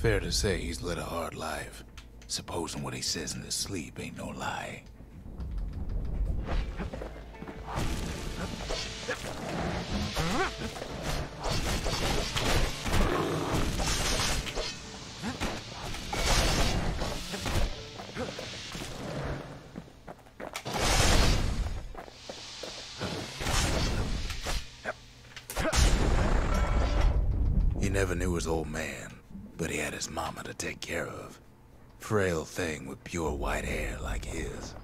Fair to say he's led a hard life, supposing what he says in his sleep ain't no lie. He never knew his old man, but he had his mama to take care of. Frail thing with pure white hair like his.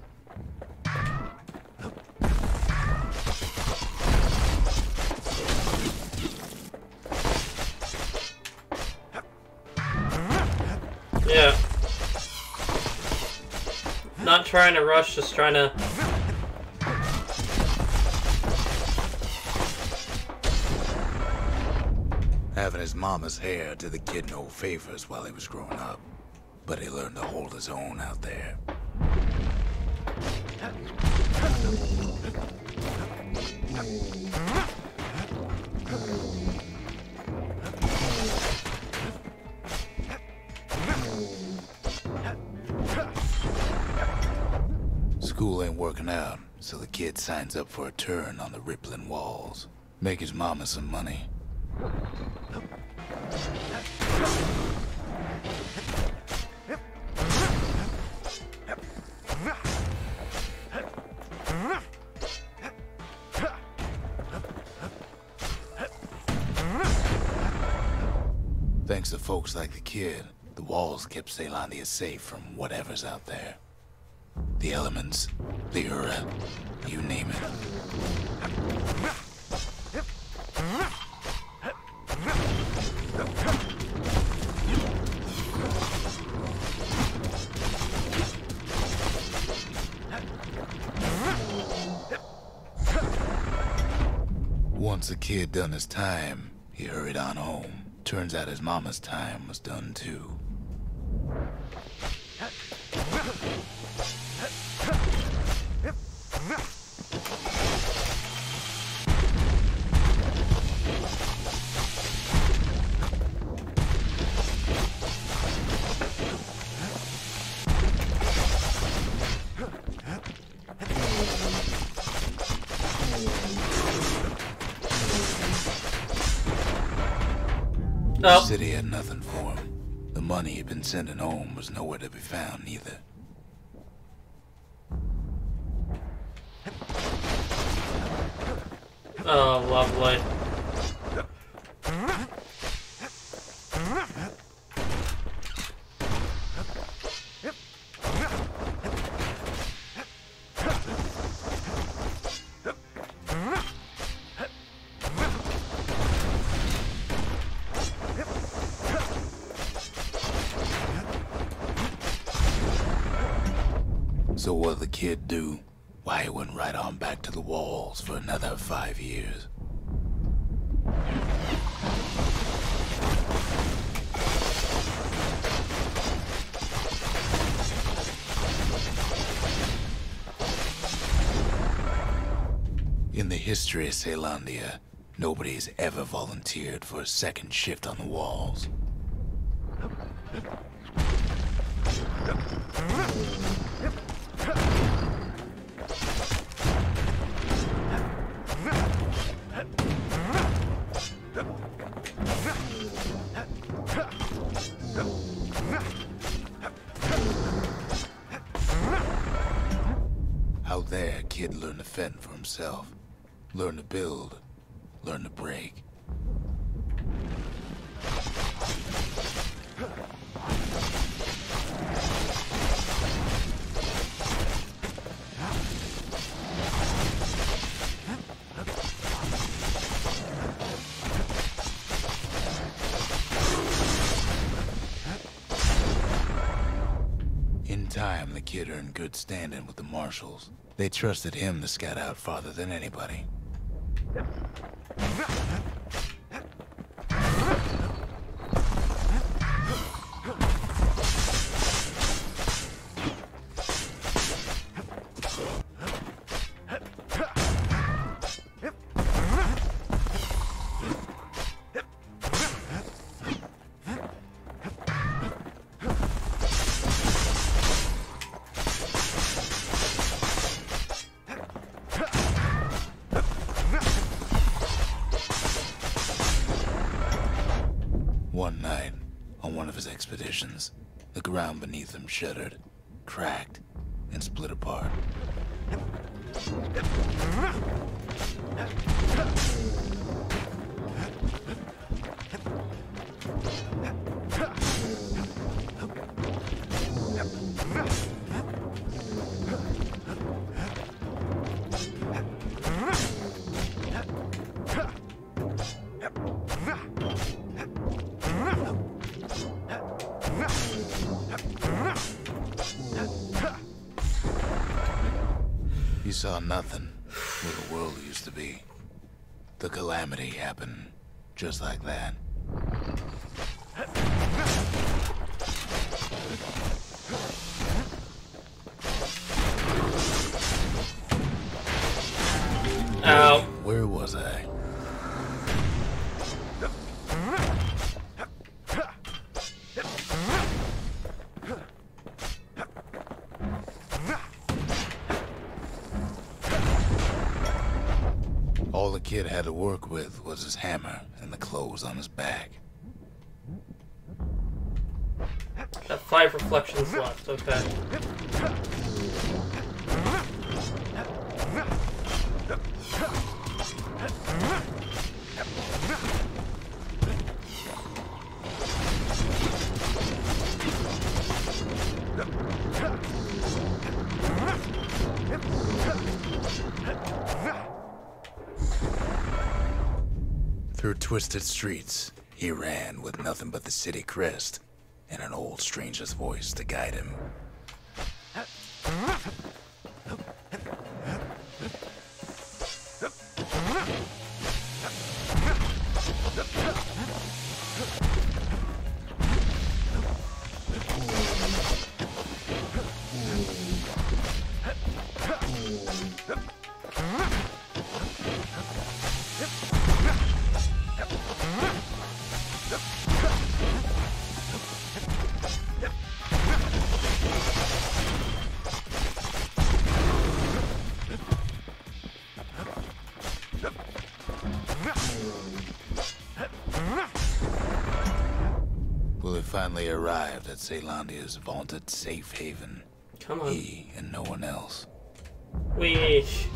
Yeah. Not trying to rush, just trying to... Having his mama's hair did the kid no favors while he was growing up, but he learned to hold his own out there. School ain't working out, so the kid signs up for a turn on the rippling walls. Make his mama some money. Thanks to folks like the kid, the walls kept Caelondia safe from whatever's out there. The elements, the Ura, you name it. Once the kid done his time, he hurried on home. Turns out his mama's time was done too. The city had nothing for him. The money he'd been sending home was nowhere to be found either. Oh, lovely. So what'd the kid do? Why, he went right on back to the walls for another 5 years. In the history of Caelondia, nobody's ever volunteered for a second shift on the walls. Out there, kid learned to fend for himself. Learn to build. Learn to break. In time, the kid earned good standing with the marshals. They trusted him to scout out farther than anybody. One night, on one of his expeditions, the ground beneath him shuddered, cracked, and split apart. He saw nothing where the world used to be. The calamity happened just like that. Ow. Where was I? All the kid had to work with was his hammer and the clothes on his back. Got 5 reflections left, okay. Through twisted streets, he ran with nothing but the city crest and an old stranger's voice to guide him. Well, it finally arrived at Caelondia's vaunted safe haven. Come on. He and no one else. Weesh.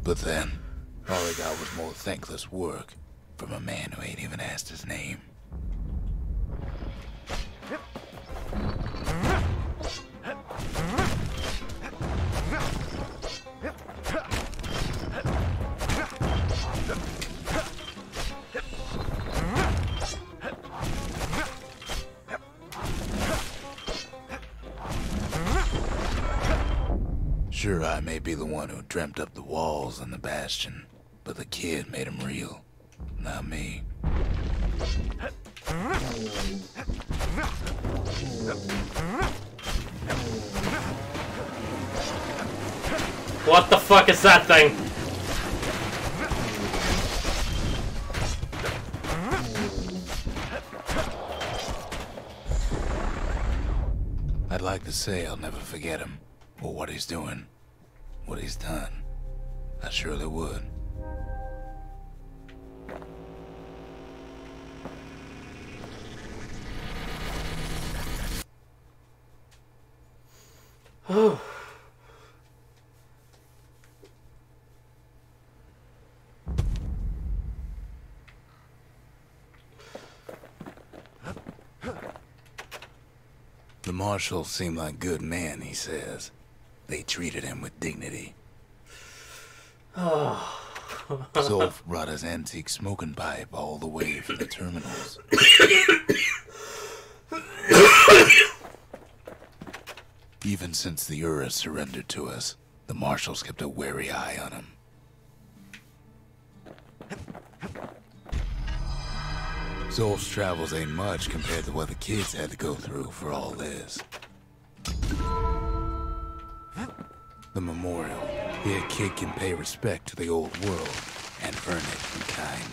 But then, all he got was more thankless work from a man who ain't even asked his name. Sure, I may be the one who dreamt up the walls and the Bastion, but the kid made them real, not me. What the fuck is that thing? I'd like to say I'll never forget him, or what he's doing, what he's done. I surely would. Oh. The marshals seem like good men, he says. They treated him with dignity. Zolf brought his antique smoking pipe all the way from the terminals. Even since the Ura surrendered to us, the marshals kept a wary eye on him. Zolf's travels ain't much compared to what the kids had to go through for all this. The memorial. Here a kid can pay respect to the old world and earn it in kind.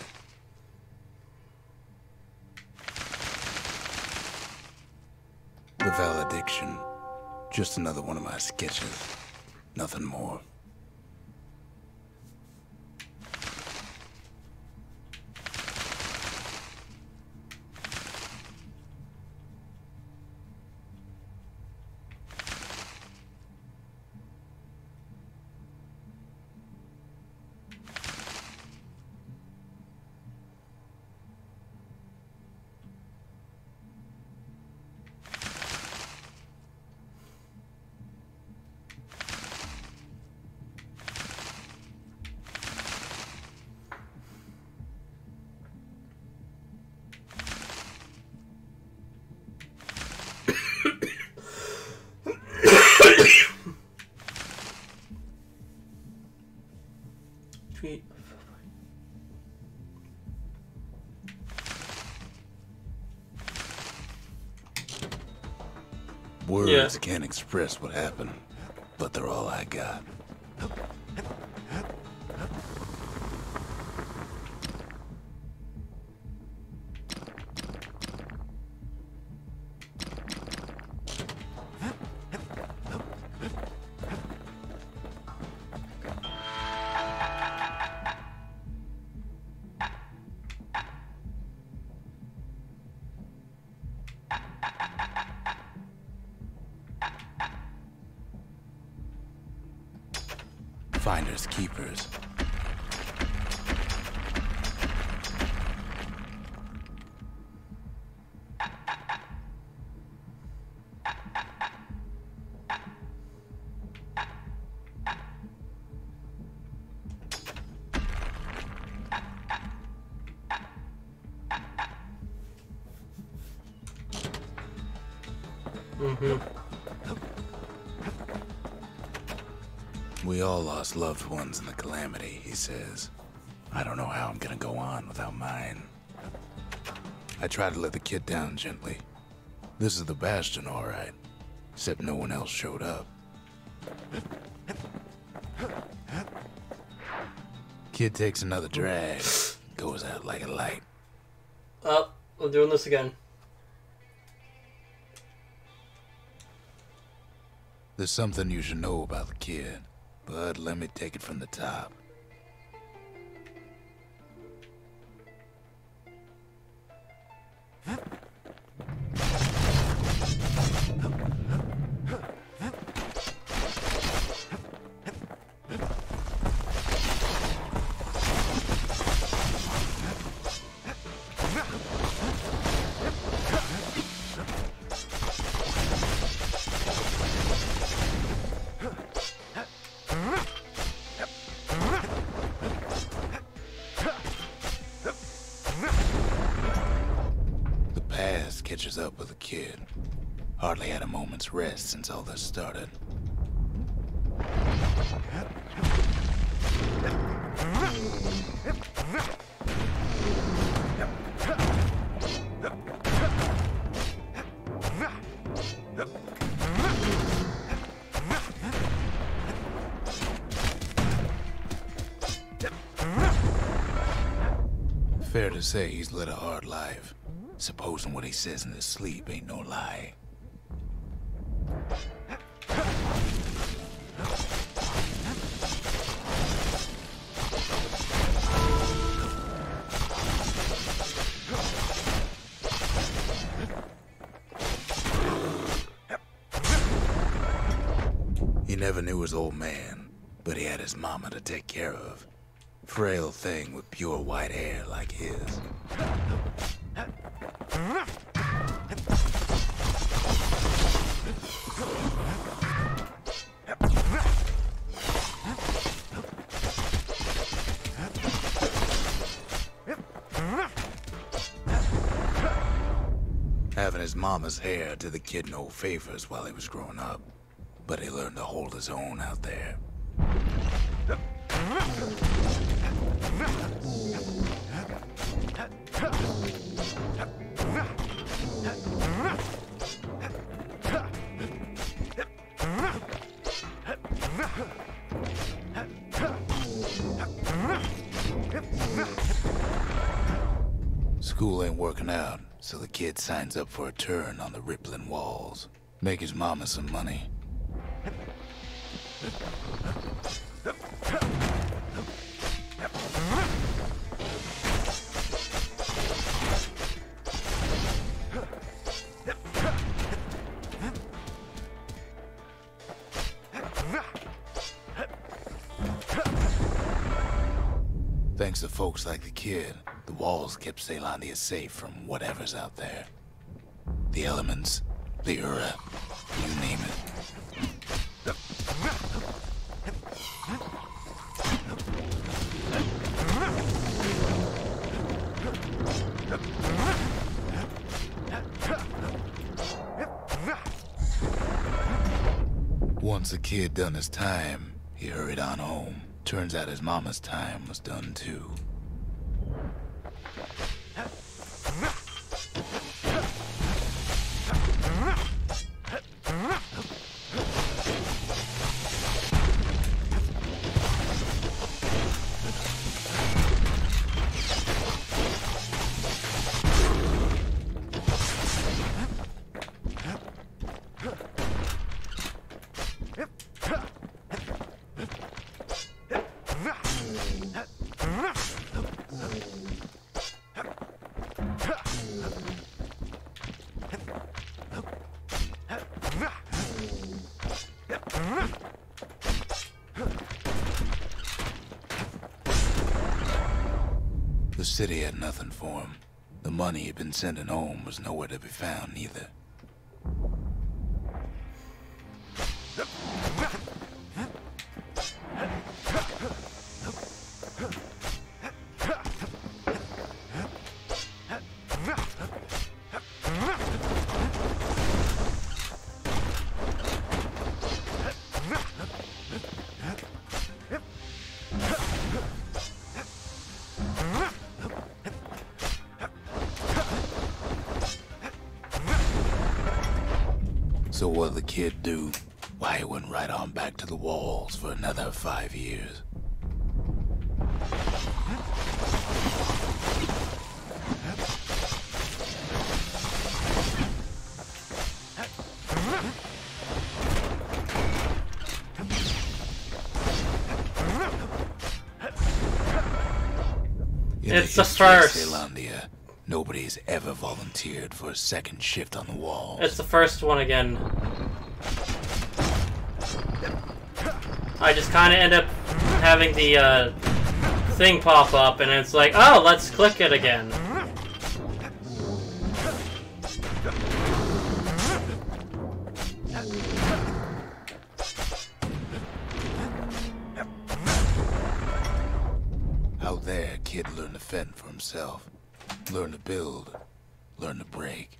The valediction. Just another one of my sketches. Nothing more. Words can't express what happened, but they're all I got. Finders keepers. We all lost loved ones in the calamity, he says. I don't know how I'm gonna go on without mine. I try to let the kid down gently. This is the Bastion, all right. Except no one else showed up. Kid takes another drag, goes out like a light. Oh, we're doing this again. There's something you should know about the kid, but let me take it from the top. Catches up with the kid. Hardly had a moment's rest since all this started. Fair to say he's led a hard life. Supposing what he says in his sleep ain't no lie. He never knew his old man, but he had his mama to take care of. Frail thing with pure white hair like his. Having his mama's hair did the kid no favors while he was growing up, but he learned to hold his own out there. School ain't working out, so the kid signs up for a turn on the rippling walls. Make his mama some money. Thanks to folks like the kid, the walls kept Ceylondia safe from whatever's out there. The elements, the Ura, you name it. Once the kid done his time, he hurried on home. Turns out his mama's time was done too. The city had nothing for him. The money he'd been sending home was nowhere to be found either. So what'd the kid do? Why, he went right on back to the walls for another 5 years. It's the first. Caelondia, nobody's ever volunteered for a second shift on the walls. It's the first one again. I just kind of end up having the thing pop up, and it's like, oh, let's click it again. Out there, kid learned to fend for himself. Learn to build. Learn to break.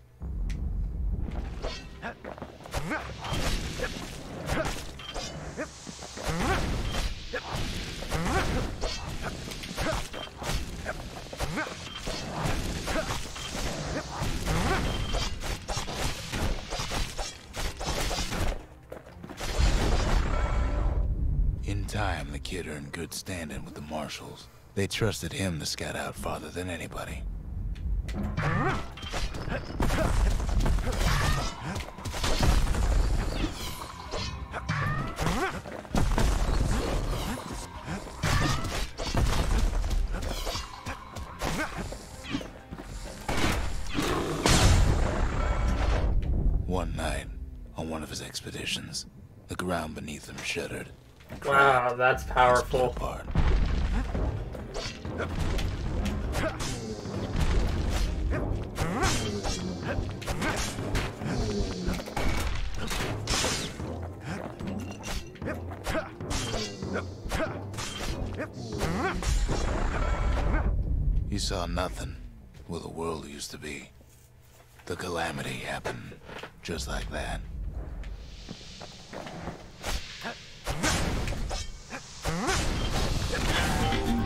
In time, the kid earned good standing with the marshals. They trusted him to scout out farther than anybody. One night, on one of his expeditions, the ground beneath him shuddered. Wow, that's powerful. Apart. He saw nothing where the world used to be. The calamity happened just like that.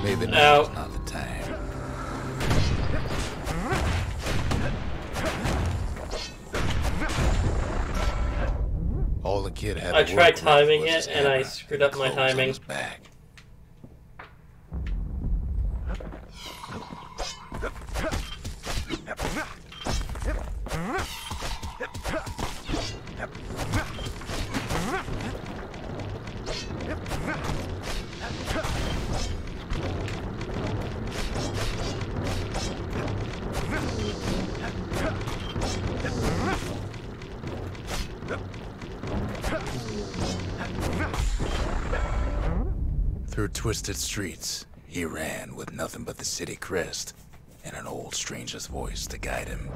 Maybe now's not the time. All the kid had. I tried timing it, and I screwed up my timing. Through twisted streets, he ran with nothing but the city crest and an old stranger's voice to guide him.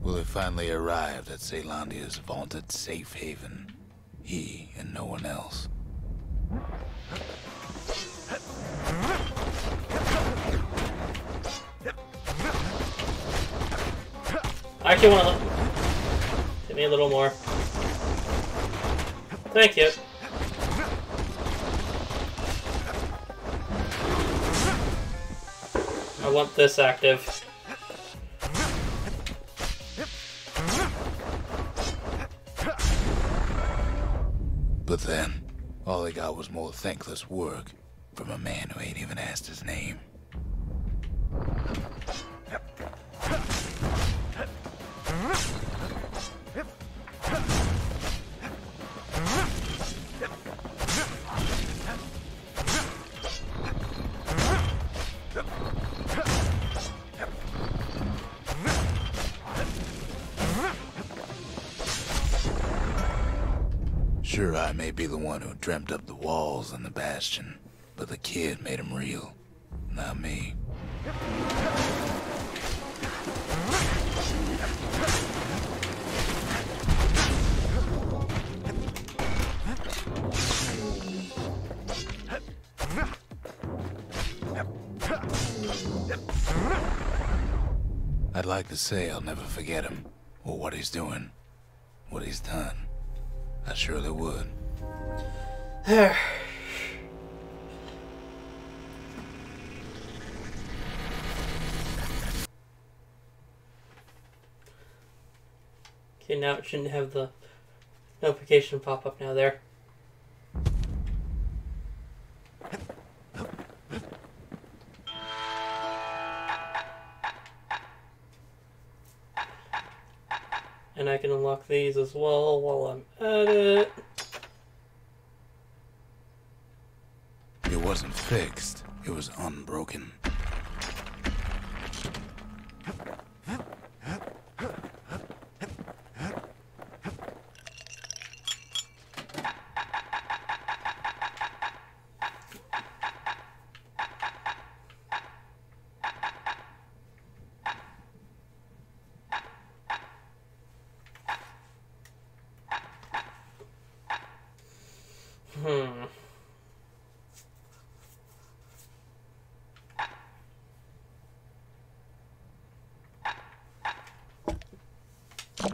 Will he finally arrived at Caelondia's vaunted safe haven? He and no one else. I actually want to hit me a little more. Thank you. I want this active. But then, all he got was more thankless work from a man who ain't even asked his name. Sure, I may be the one who dreamt up the walls and the Bastion, but the kid made them real, not me. I'd like to say I'll never forget him, or what he's doing, what he's done. I surely would. Okay, now it shouldn't have the notification pop up now there. And I can unlock these as well while I'm at it. It wasn't fixed, it was unbroken.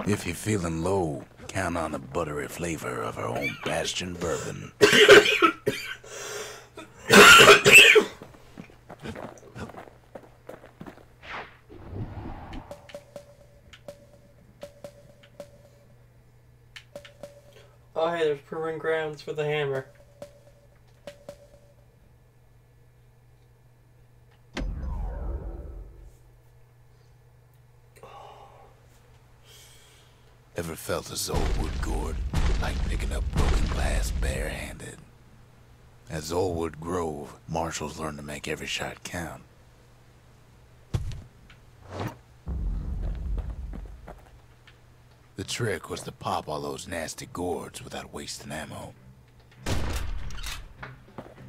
If you're feeling low, count on the buttery flavor of our own Bastion bourbon. Oh hey, there's proving grounds for the hammer. Ever felt a Zolwood gourd, like picking up broken glass barehanded? At Zolwood Grove, marshals learned to make every shot count. The trick was to pop all those nasty gourds without wasting ammo.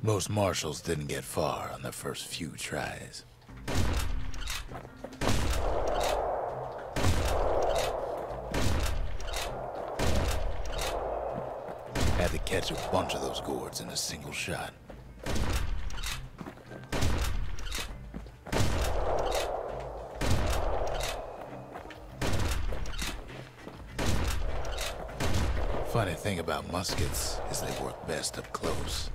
Most marshals didn't get far on their first few tries. Had to catch a bunch of those gourds in a single shot. Funny thing about muskets is they work best up close.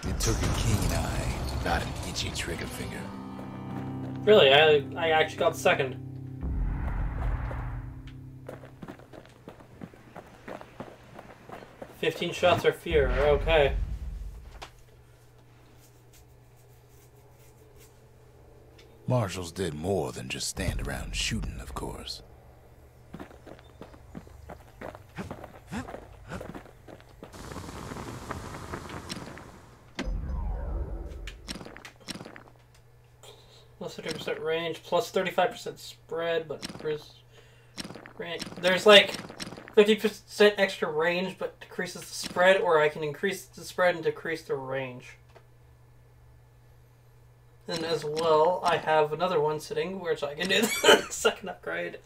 It took a keen eye, not an itchy trigger finger. Really, I actually got second. "15 shots or fewer," okay. Marshals did more than just stand around shooting, of course. Plus 30% range, plus 35% spread, but there's like 50% extra range, but decreases the spread, or I can increase the spread and decrease the range. And as well, I have another one sitting, which I can do the second upgrade.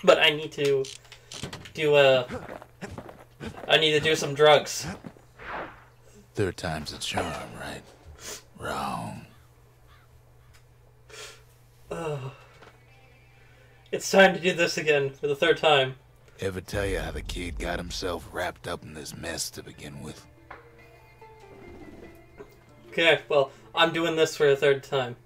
But I need to do some drugs. Third time's a charm, right? Wrong. It's time to do this again for the third time. Ever tell you how the kid got himself wrapped up in this mess to begin with? Okay, well, I'm doing this for a third time.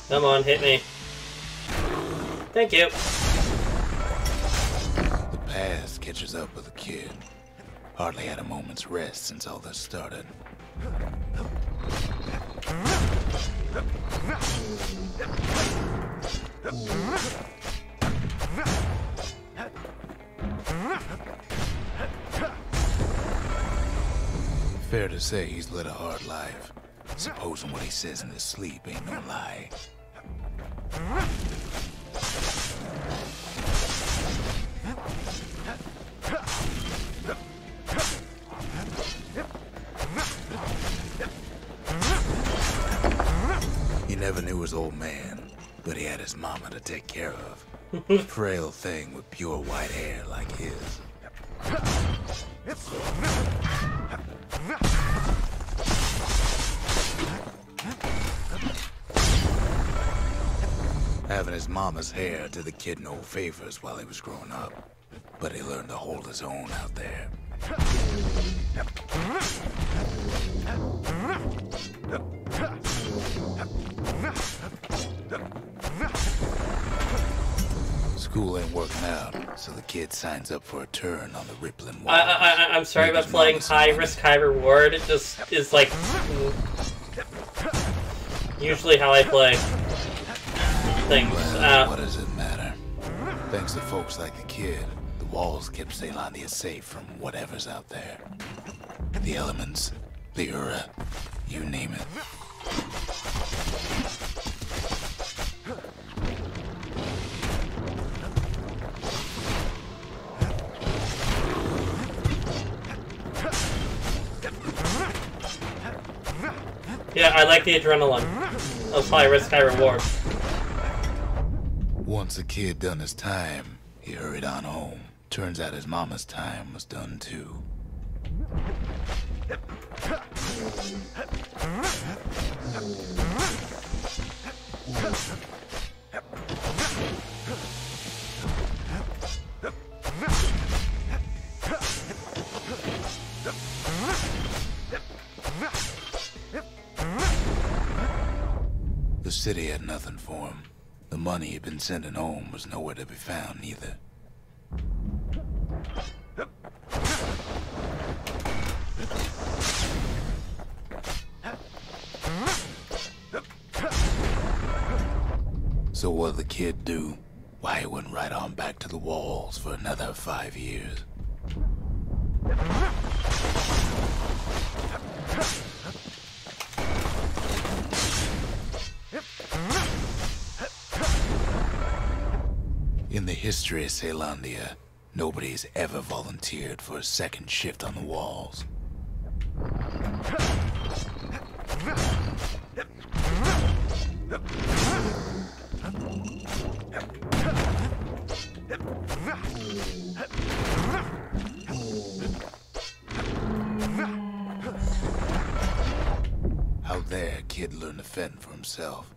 Come on, hit me. Thank you. The past catches up with the kid. Hardly had a moment's rest since all this started. Fair to say he's led a hard life. Supposing what he says in his sleep ain't no lie. He never knew his old man, but he had his mama to take care of. Frail thing with pure white hair like his. Having his mama's hair did the kid no favors while he was growing up, but he learned to hold his own out there. School ain't working out, so the kid signs up for a turn on the rippling walls. I'm sorry about playing high risk, high reward. It just is like usually how I play things. Well, what does it matter? Thanks to folks like the kid, the walls kept Celandia safe from whatever's out there. The elements, the Ura, you name it. Yeah, I like the adrenaline of high risk, high reward. Once the kid done his time, he hurried on home. Turns out his mama's time was done too. The city had nothing for him. The money he'd been sending home was nowhere to be found either. So what'd the kid do? Why, he went right on back to the walls for another 5 years. In the history of Celandia, nobody's ever volunteered for a second shift on the walls. Out there, kid learned to fend for himself,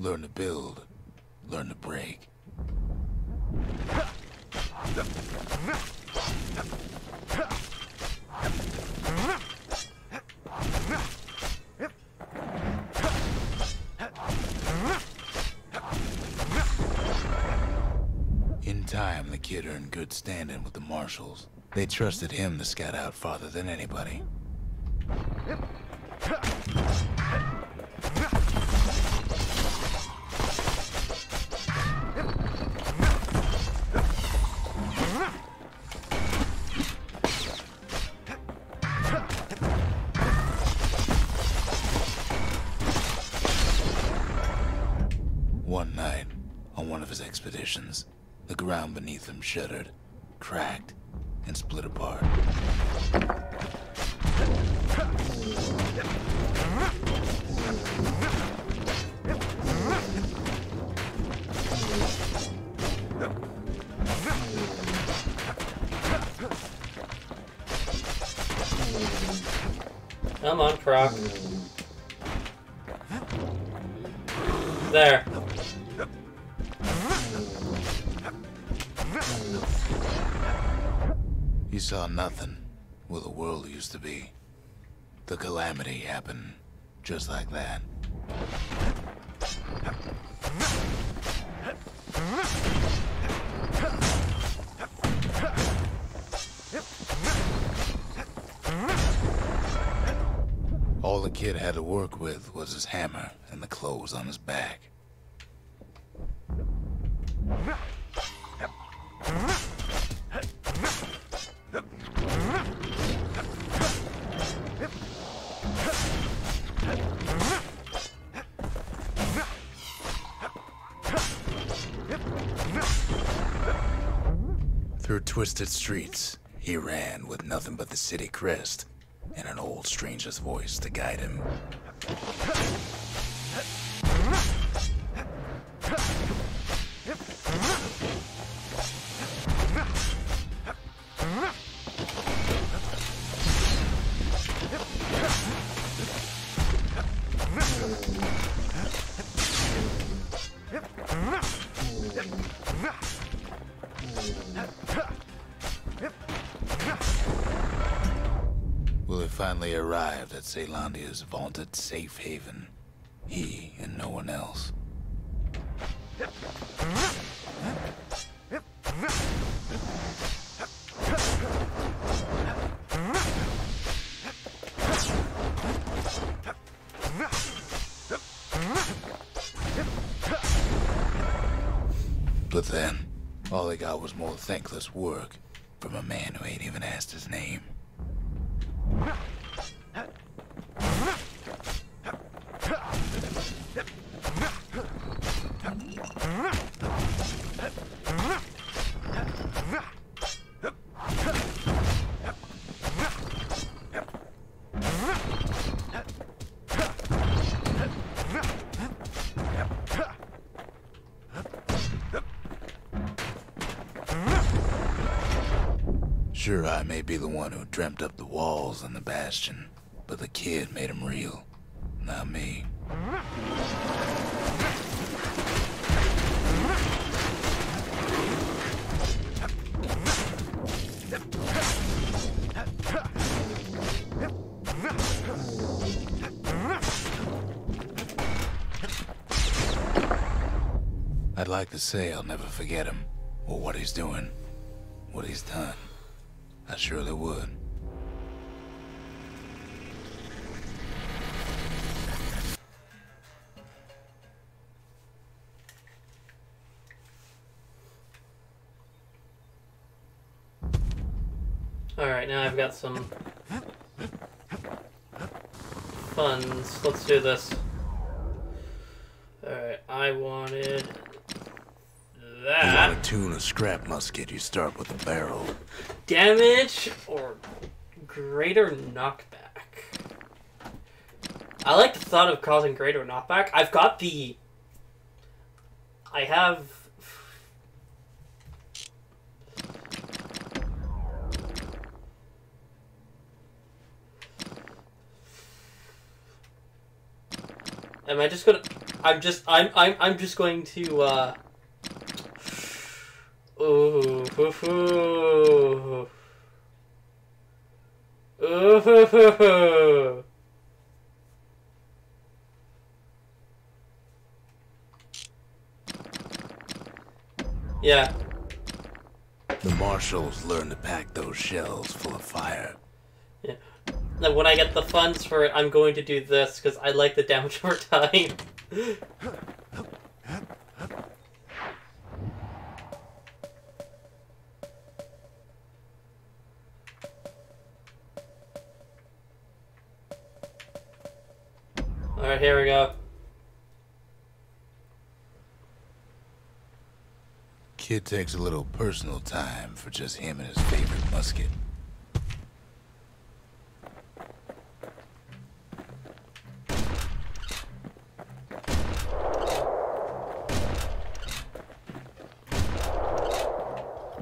learn to build, learn to break. In time, the kid earned good standing with the marshals. They trusted him to scout out farther than anybody. One night, on one of his expeditions, the ground beneath him shuddered, cracked, and split apart. Come on, Croc. There. You saw nothing where the world used to be. The calamity happened just like that. All the kid had to work with was his hammer and the clothes on his back. Through twisted streets, he ran with nothing but the city crest and an old stranger's voice to guide him. Will he finally arrived at Caelondia's vaunted safe haven? He and no one else. But then, all he got was more thankless work from a man who ain't even asked his name. Sure, I may be the one who dreamt up the walls and the Bastion, but the kid made them real, not me. I'd like to say I'll never forget him, or what he's doing, what he's done. I surely would. Alright, now I've got some funds. Let's do this. Alright, I wanted that. You want to tune a scrap musket, you start with the barrel. Damage or greater knockback? I like the thought of causing greater knockback. I've got the... I have... Am I just gonna... I'm just going to, Ooh, ooh, ooh. Yeah. The marshals learn to pack those shells full of fire. Yeah. Now, when I get the funds for it, I'm going to do this because I like the damage over time. Alright, here we go. Kid takes a little personal time for just him and his favorite musket.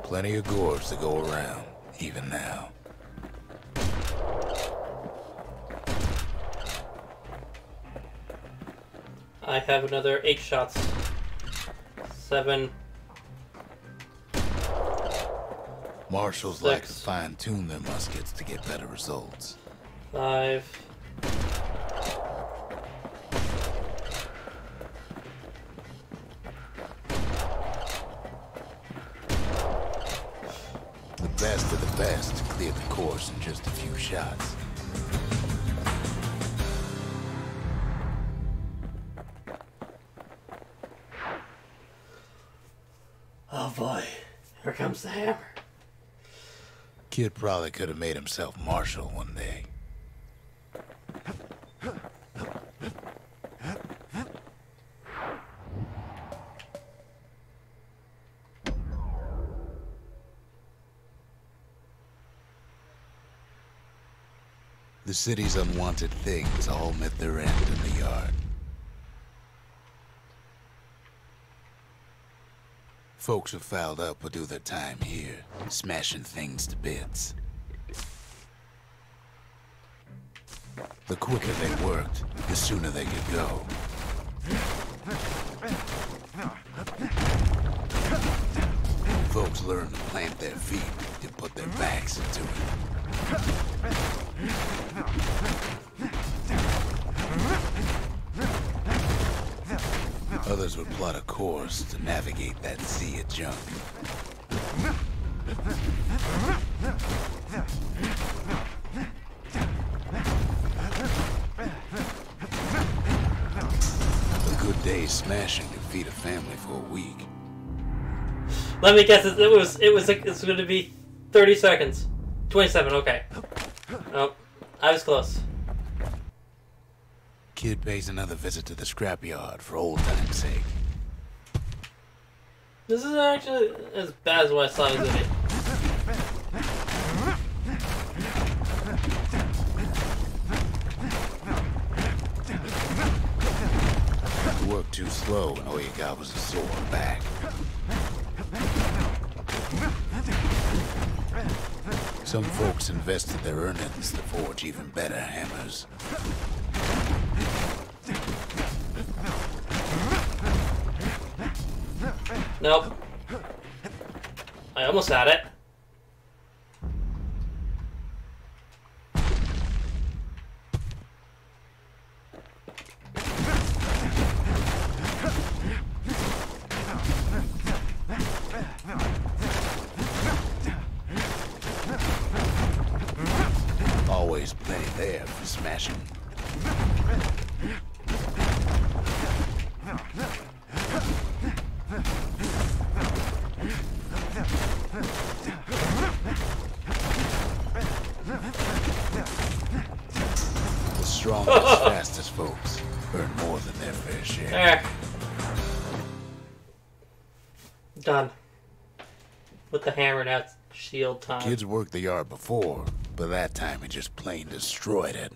Plenty of gourds to go around, even now. I have another 8 shots. 7. Marshals 6. like to fine-tune their muskets to get better results. 5. The best of the best cleared the course in just a few shots. Oh boy, here comes the hammer. Kid probably could have made himself marshal one day. The city's unwanted things all met their end in the yard. Folks who fouled up would do their time here, smashing things to bits. The quicker they worked, the sooner they could go. Folks learned to plant their feet and put their backs into it. Others would plot a course to navigate that sea of junk. A good day's smashing could feed a family for a week. Let me guess. It's going to be 30 seconds. 27. Okay. Oh, I was close. Kid pays another visit to the scrapyard for old time's sake. This is actually as bad as what I thought it was going to be. You worked too slow and all you got was a sore back. Some folks invested their earnings to forge even better hammers. Nope. I almost had it. Always plenty there for smashing. The strongest, fastest folks earn more than their fair share. There. Done. With the hammer, now it's shield time. Kids worked the yard before, but that time he just plain destroyed it.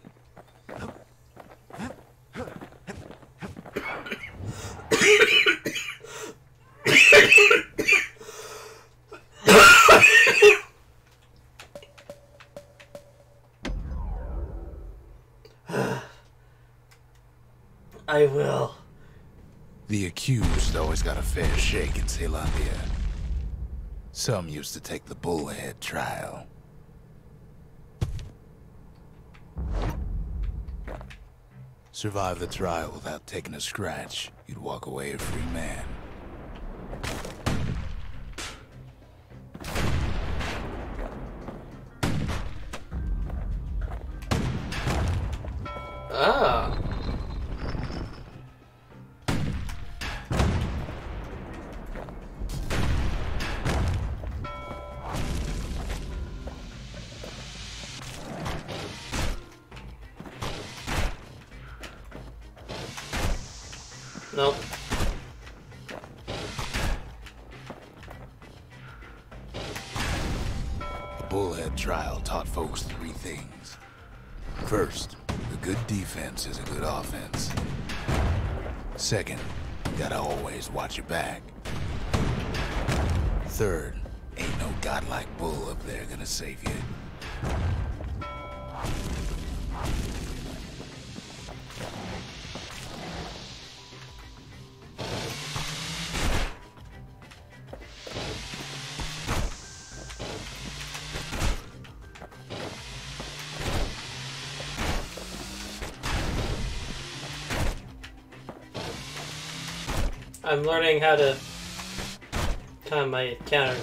I will. The accused always got a fair shake in Zealandia. Some used to take the bullhead trial. Survive the trial without taking a scratch, you'd walk away a free man. Ah. Nope. The bullhead trial taught folks 3 things. First, a good defense is a good offense. Second, you gotta always watch your back. Third, ain't no godlike bull up there gonna save you. I'm learning how to time my counter.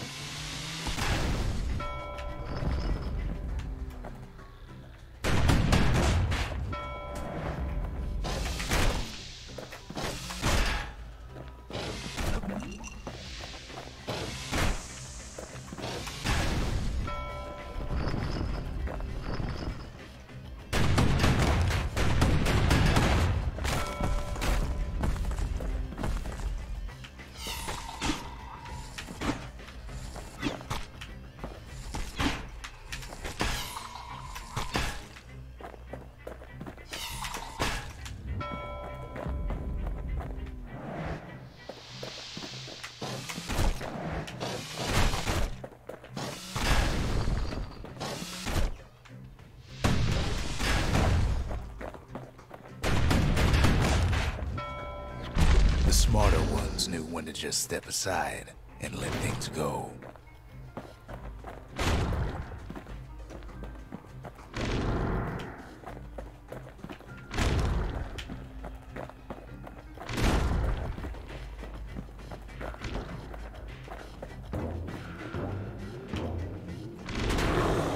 The smarter ones knew when to just step aside and let things go.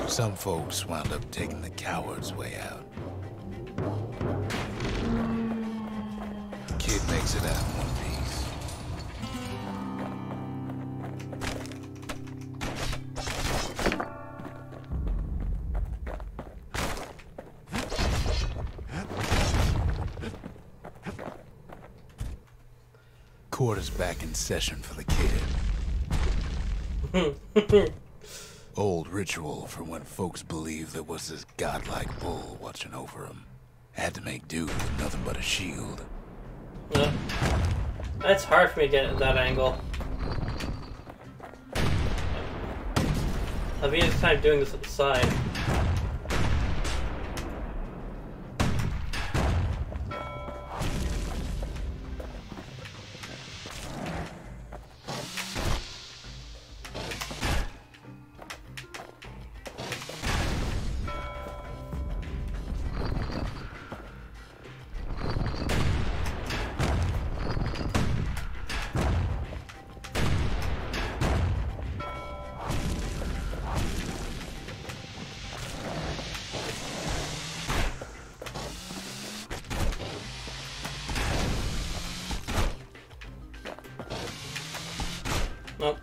Some folks wound up taking the coward's way out. The kid makes it out in one piece. Court is back in session for the kid. Old ritual for when folks believed there was this godlike bull watching over them. Had to make do with nothing but a shield. Yeah. That's hard for me to get at that angle. I'll be just kind of doing this at the side. Nope.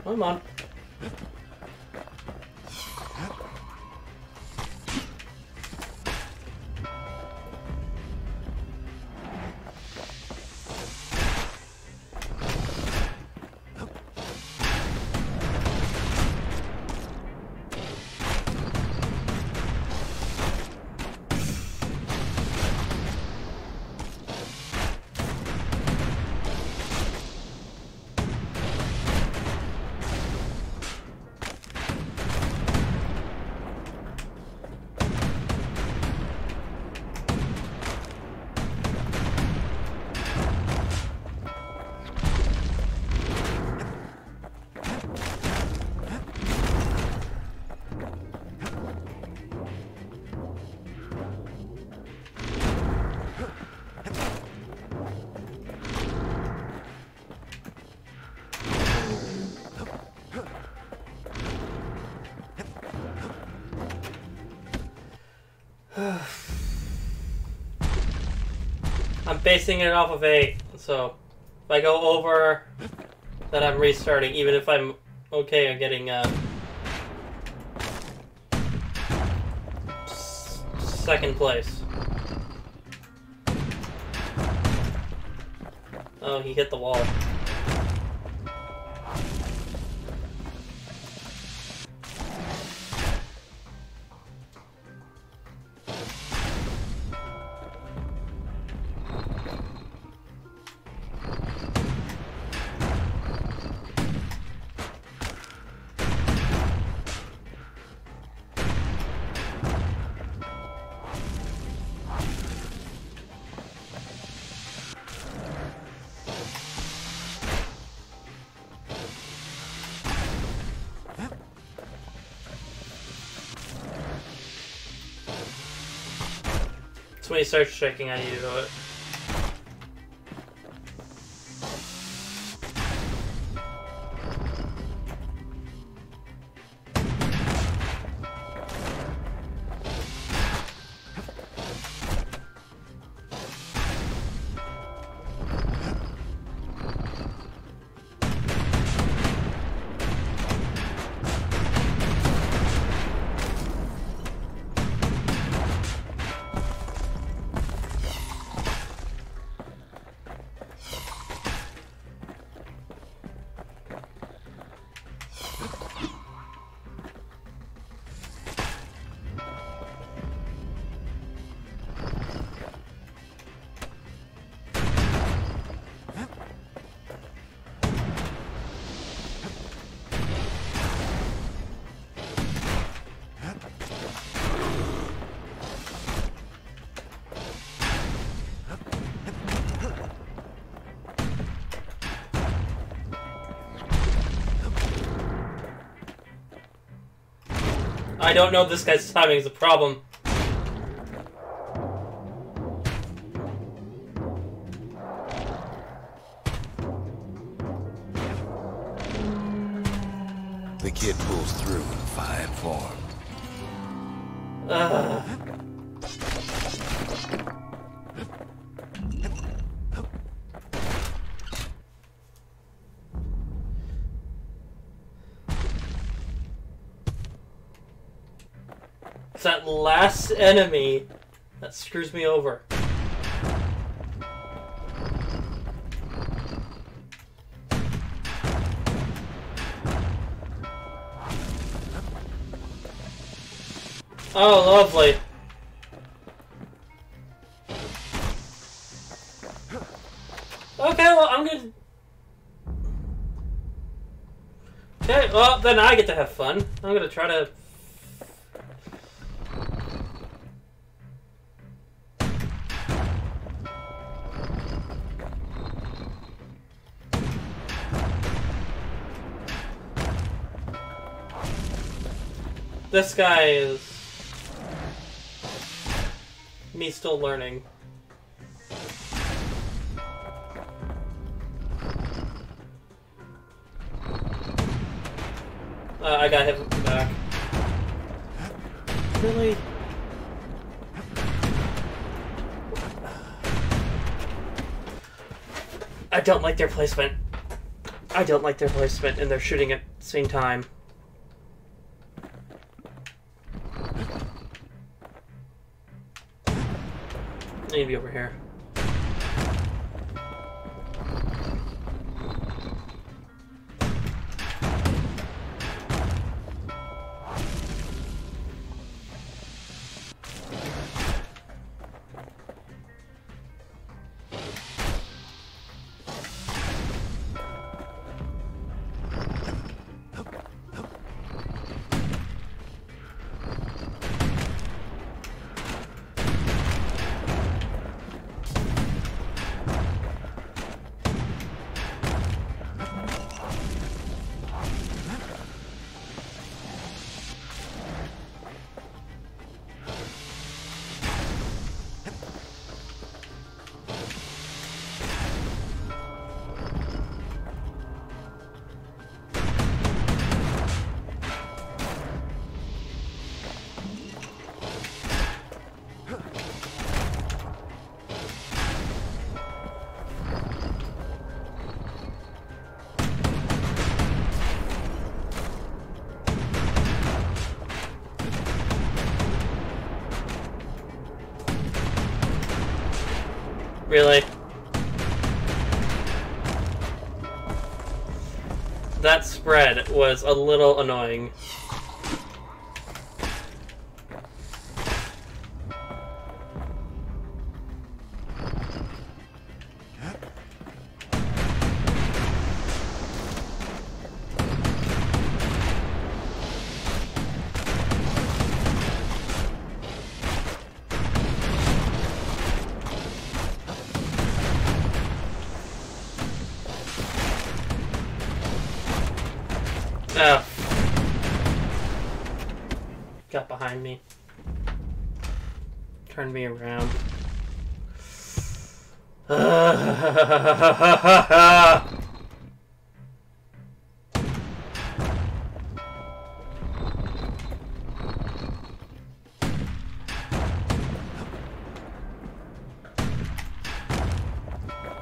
Come on. I'm basing it off of 8, so if I go over, then I'm restarting, even if I'm okay on getting second place. Oh, he hit the wall. It's when he starts shaking, I need to do it. I don't know this guy's timing is a problem. The kid pulls through in fine form. It's that last enemy that screws me over. Oh, lovely. Okay, well, I'm gonna... Okay, well, then I get to have fun. I'm gonna try to... This guy is... me still learning. I got hit back. Really? I don't like their placement. I don't like their placement, and they're shooting at the same time. I need to be over here. spread was a little annoying. Oh. Got behind me. Turned me around.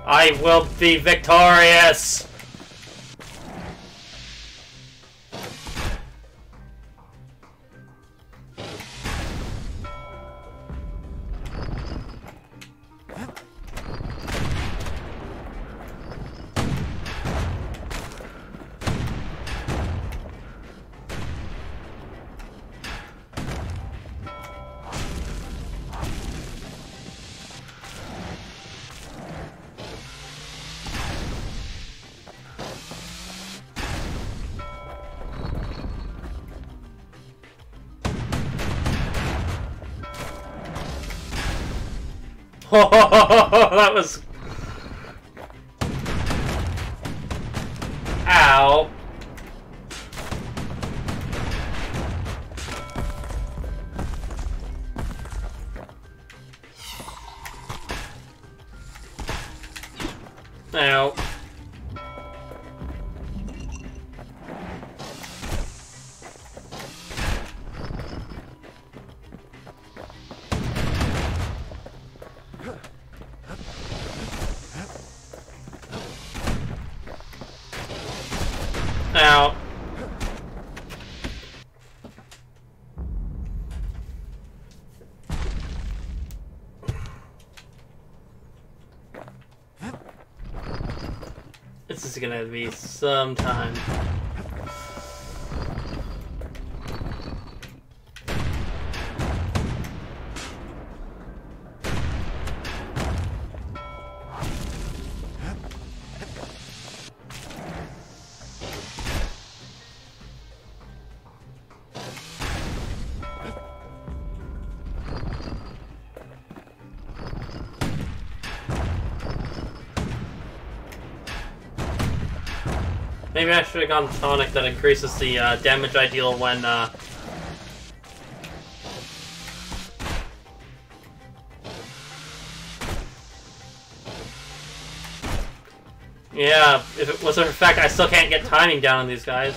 I will be victorious! That was... Ow. Ow. Ow. This is gonna be some time. Maybe I should have gone tonic that increases the damage I deal when yeah, if it was a fact, I still can't get timing down on these guys.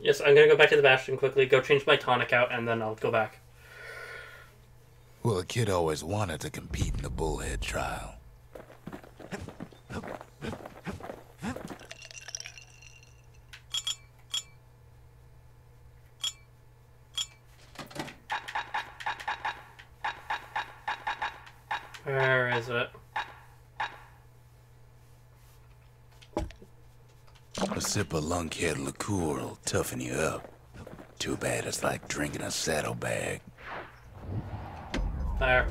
Yes, I'm gonna go back to the Bastion quickly, go change my tonic out, and then I'll go back. Well, a kid always wanted to compete in the bullhead trial. Where is it? A sip of lunkhead liqueur will toughen you up. Too bad it's like drinking a saddlebag. There.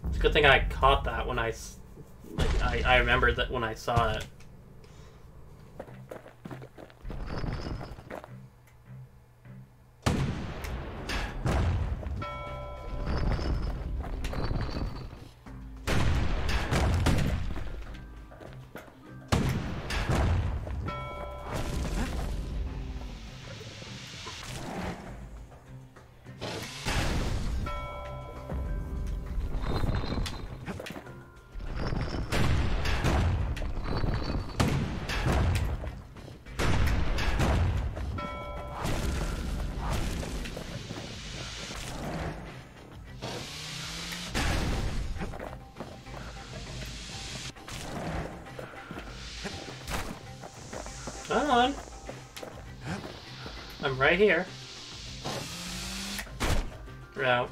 It's a good thing I caught that when I remembered that when I saw it. Come on. I'm right here. Out.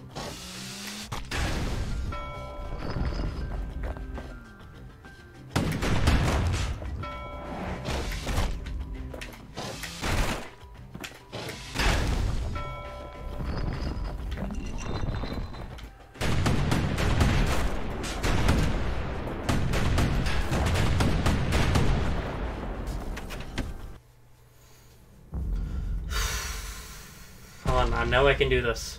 I know I can do this.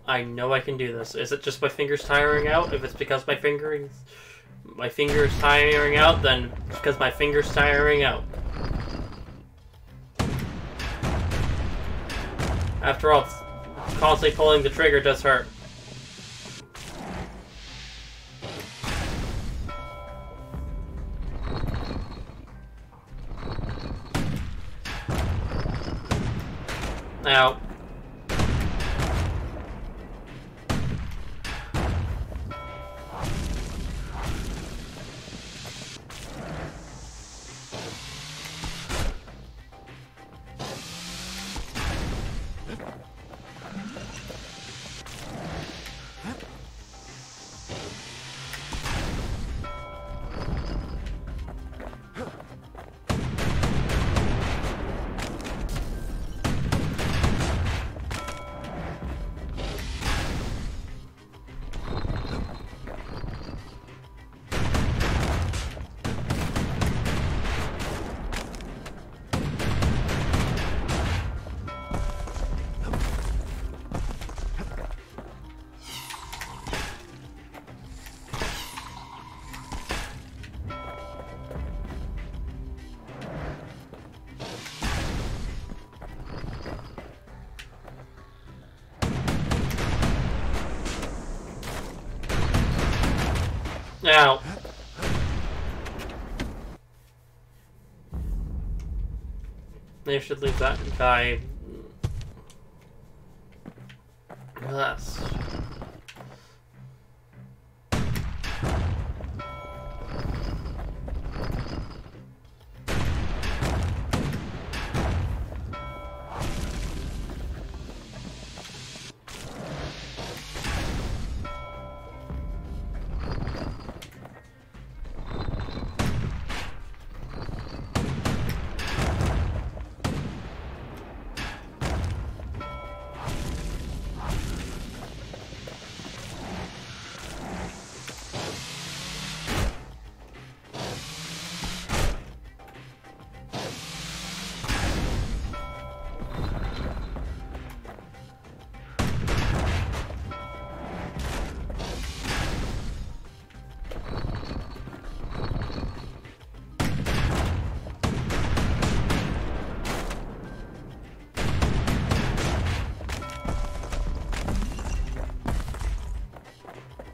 I know I can do this. Is it just my fingers tiring out? If it's because my fingers tiring out, then it's because my fingers tiring out. After all, constantly pulling the trigger does hurt. Now. Now. They should leave that guy. Yes.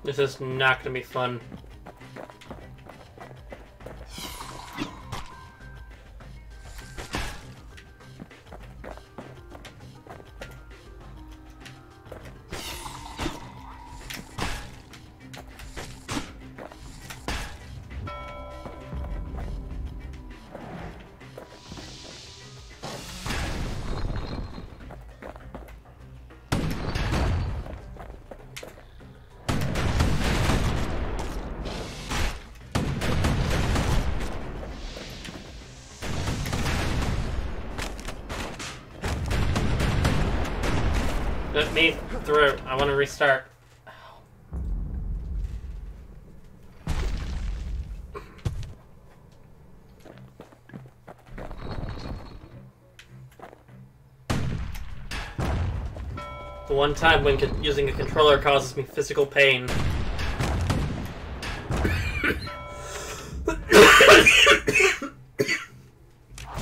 This is not gonna be fun. Let me through. I want to restart. The one time when using a controller causes me physical pain.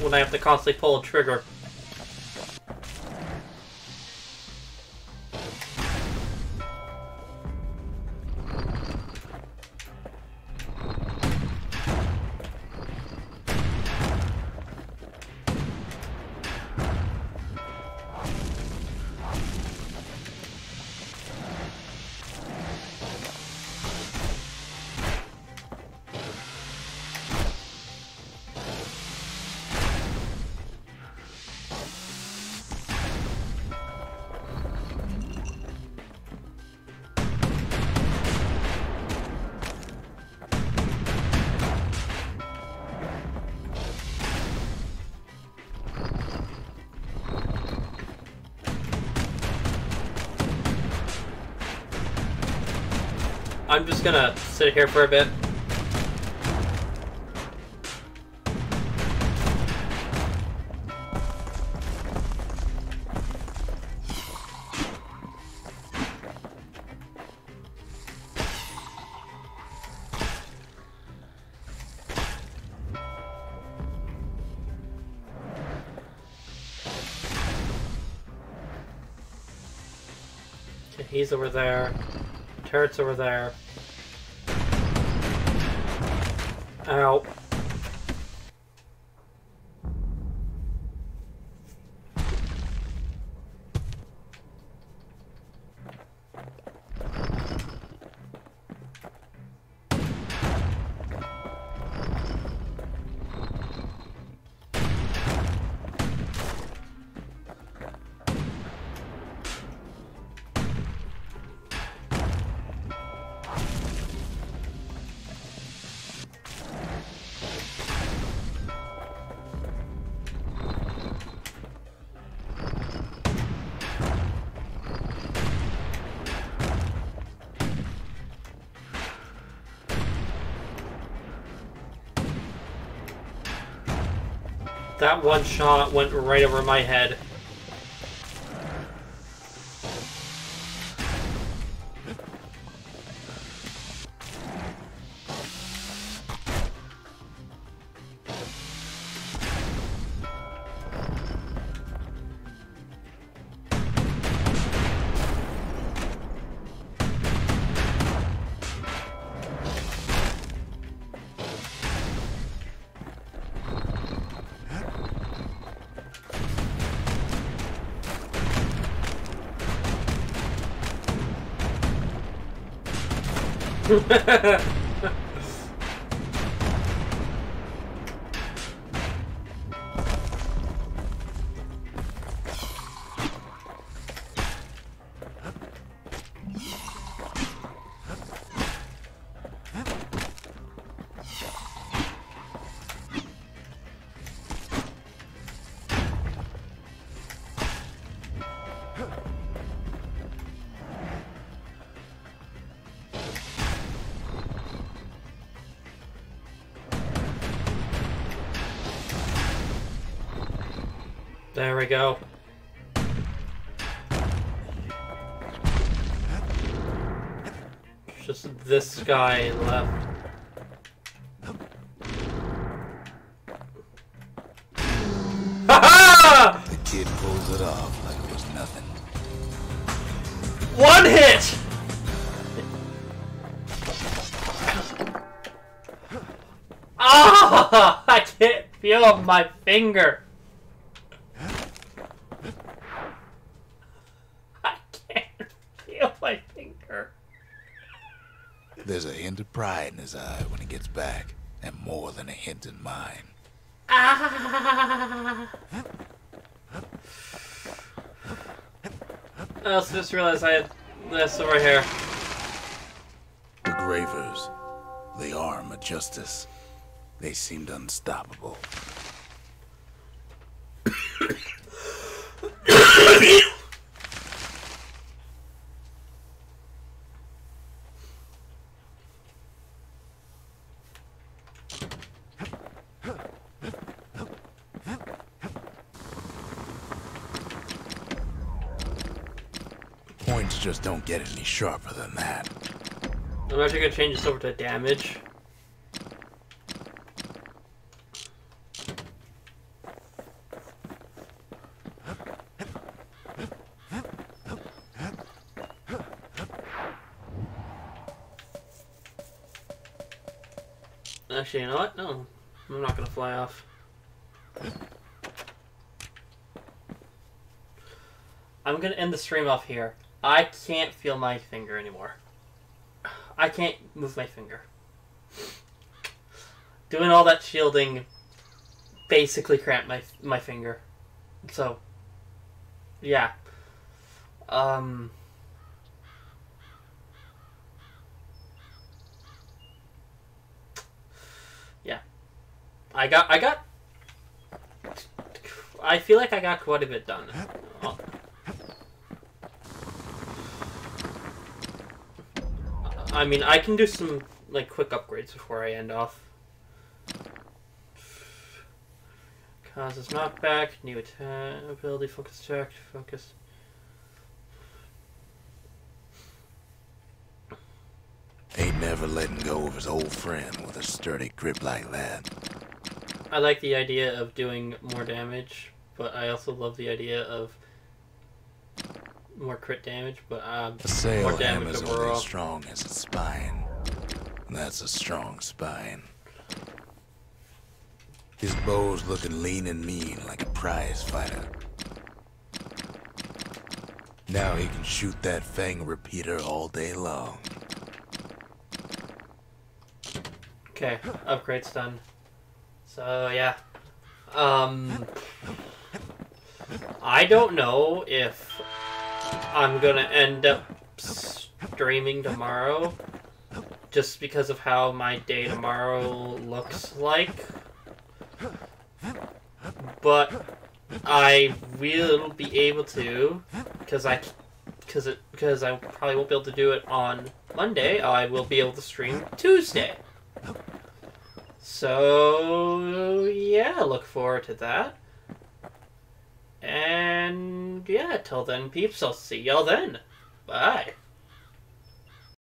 When I have to constantly pull a trigger. I'm just gonna sit here for a bit. He's over there. Turret's over there. Ow. That one shot went right over my head. There we go. Just this guy left. Ha-ha! The kid pulls it off like it was nothing. One hit! Ah! I can't feel my finger. My finger. There's a hint of pride in his eye when he gets back, and more than a hint in mine. Ah! I also just realized I had this over here. The Gravers, the arm of justice. They seemed unstoppable. Points just don't get any sharper than that. I'm actually gonna change this over to damage. Actually, you know what? No, I'm not gonna fly off. I'm gonna end the stream off here. I can't feel my finger anymore. I can't move my finger. Doing all that shielding basically cramped my finger. So, yeah. Yeah. I feel like I got quite a bit done. I mean, I can do some, like, quick upgrades before I end off. Causes knockback, new attack, ability, focus attack, focus. Ain't never letting go of his old friend with a sturdy grip like that. I like the idea of doing more damage, but I also love the idea of more crit damage, but A sail more damage hammer's overall. only as strong as its spine. That's a strong spine. His bow's looking lean and mean like a prize fighter. Now he can shoot that fang repeater all day long. Okay, upgrade's done. So, yeah. I don't know if I'm gonna end up streaming tomorrow just because of how my day tomorrow looks like. But I will be able to, because I probably won't be able to do it on Monday. I will be able to stream Tuesday. So yeah, look forward to that. And yeah, till then, peeps, I'll see y'all then. Bye.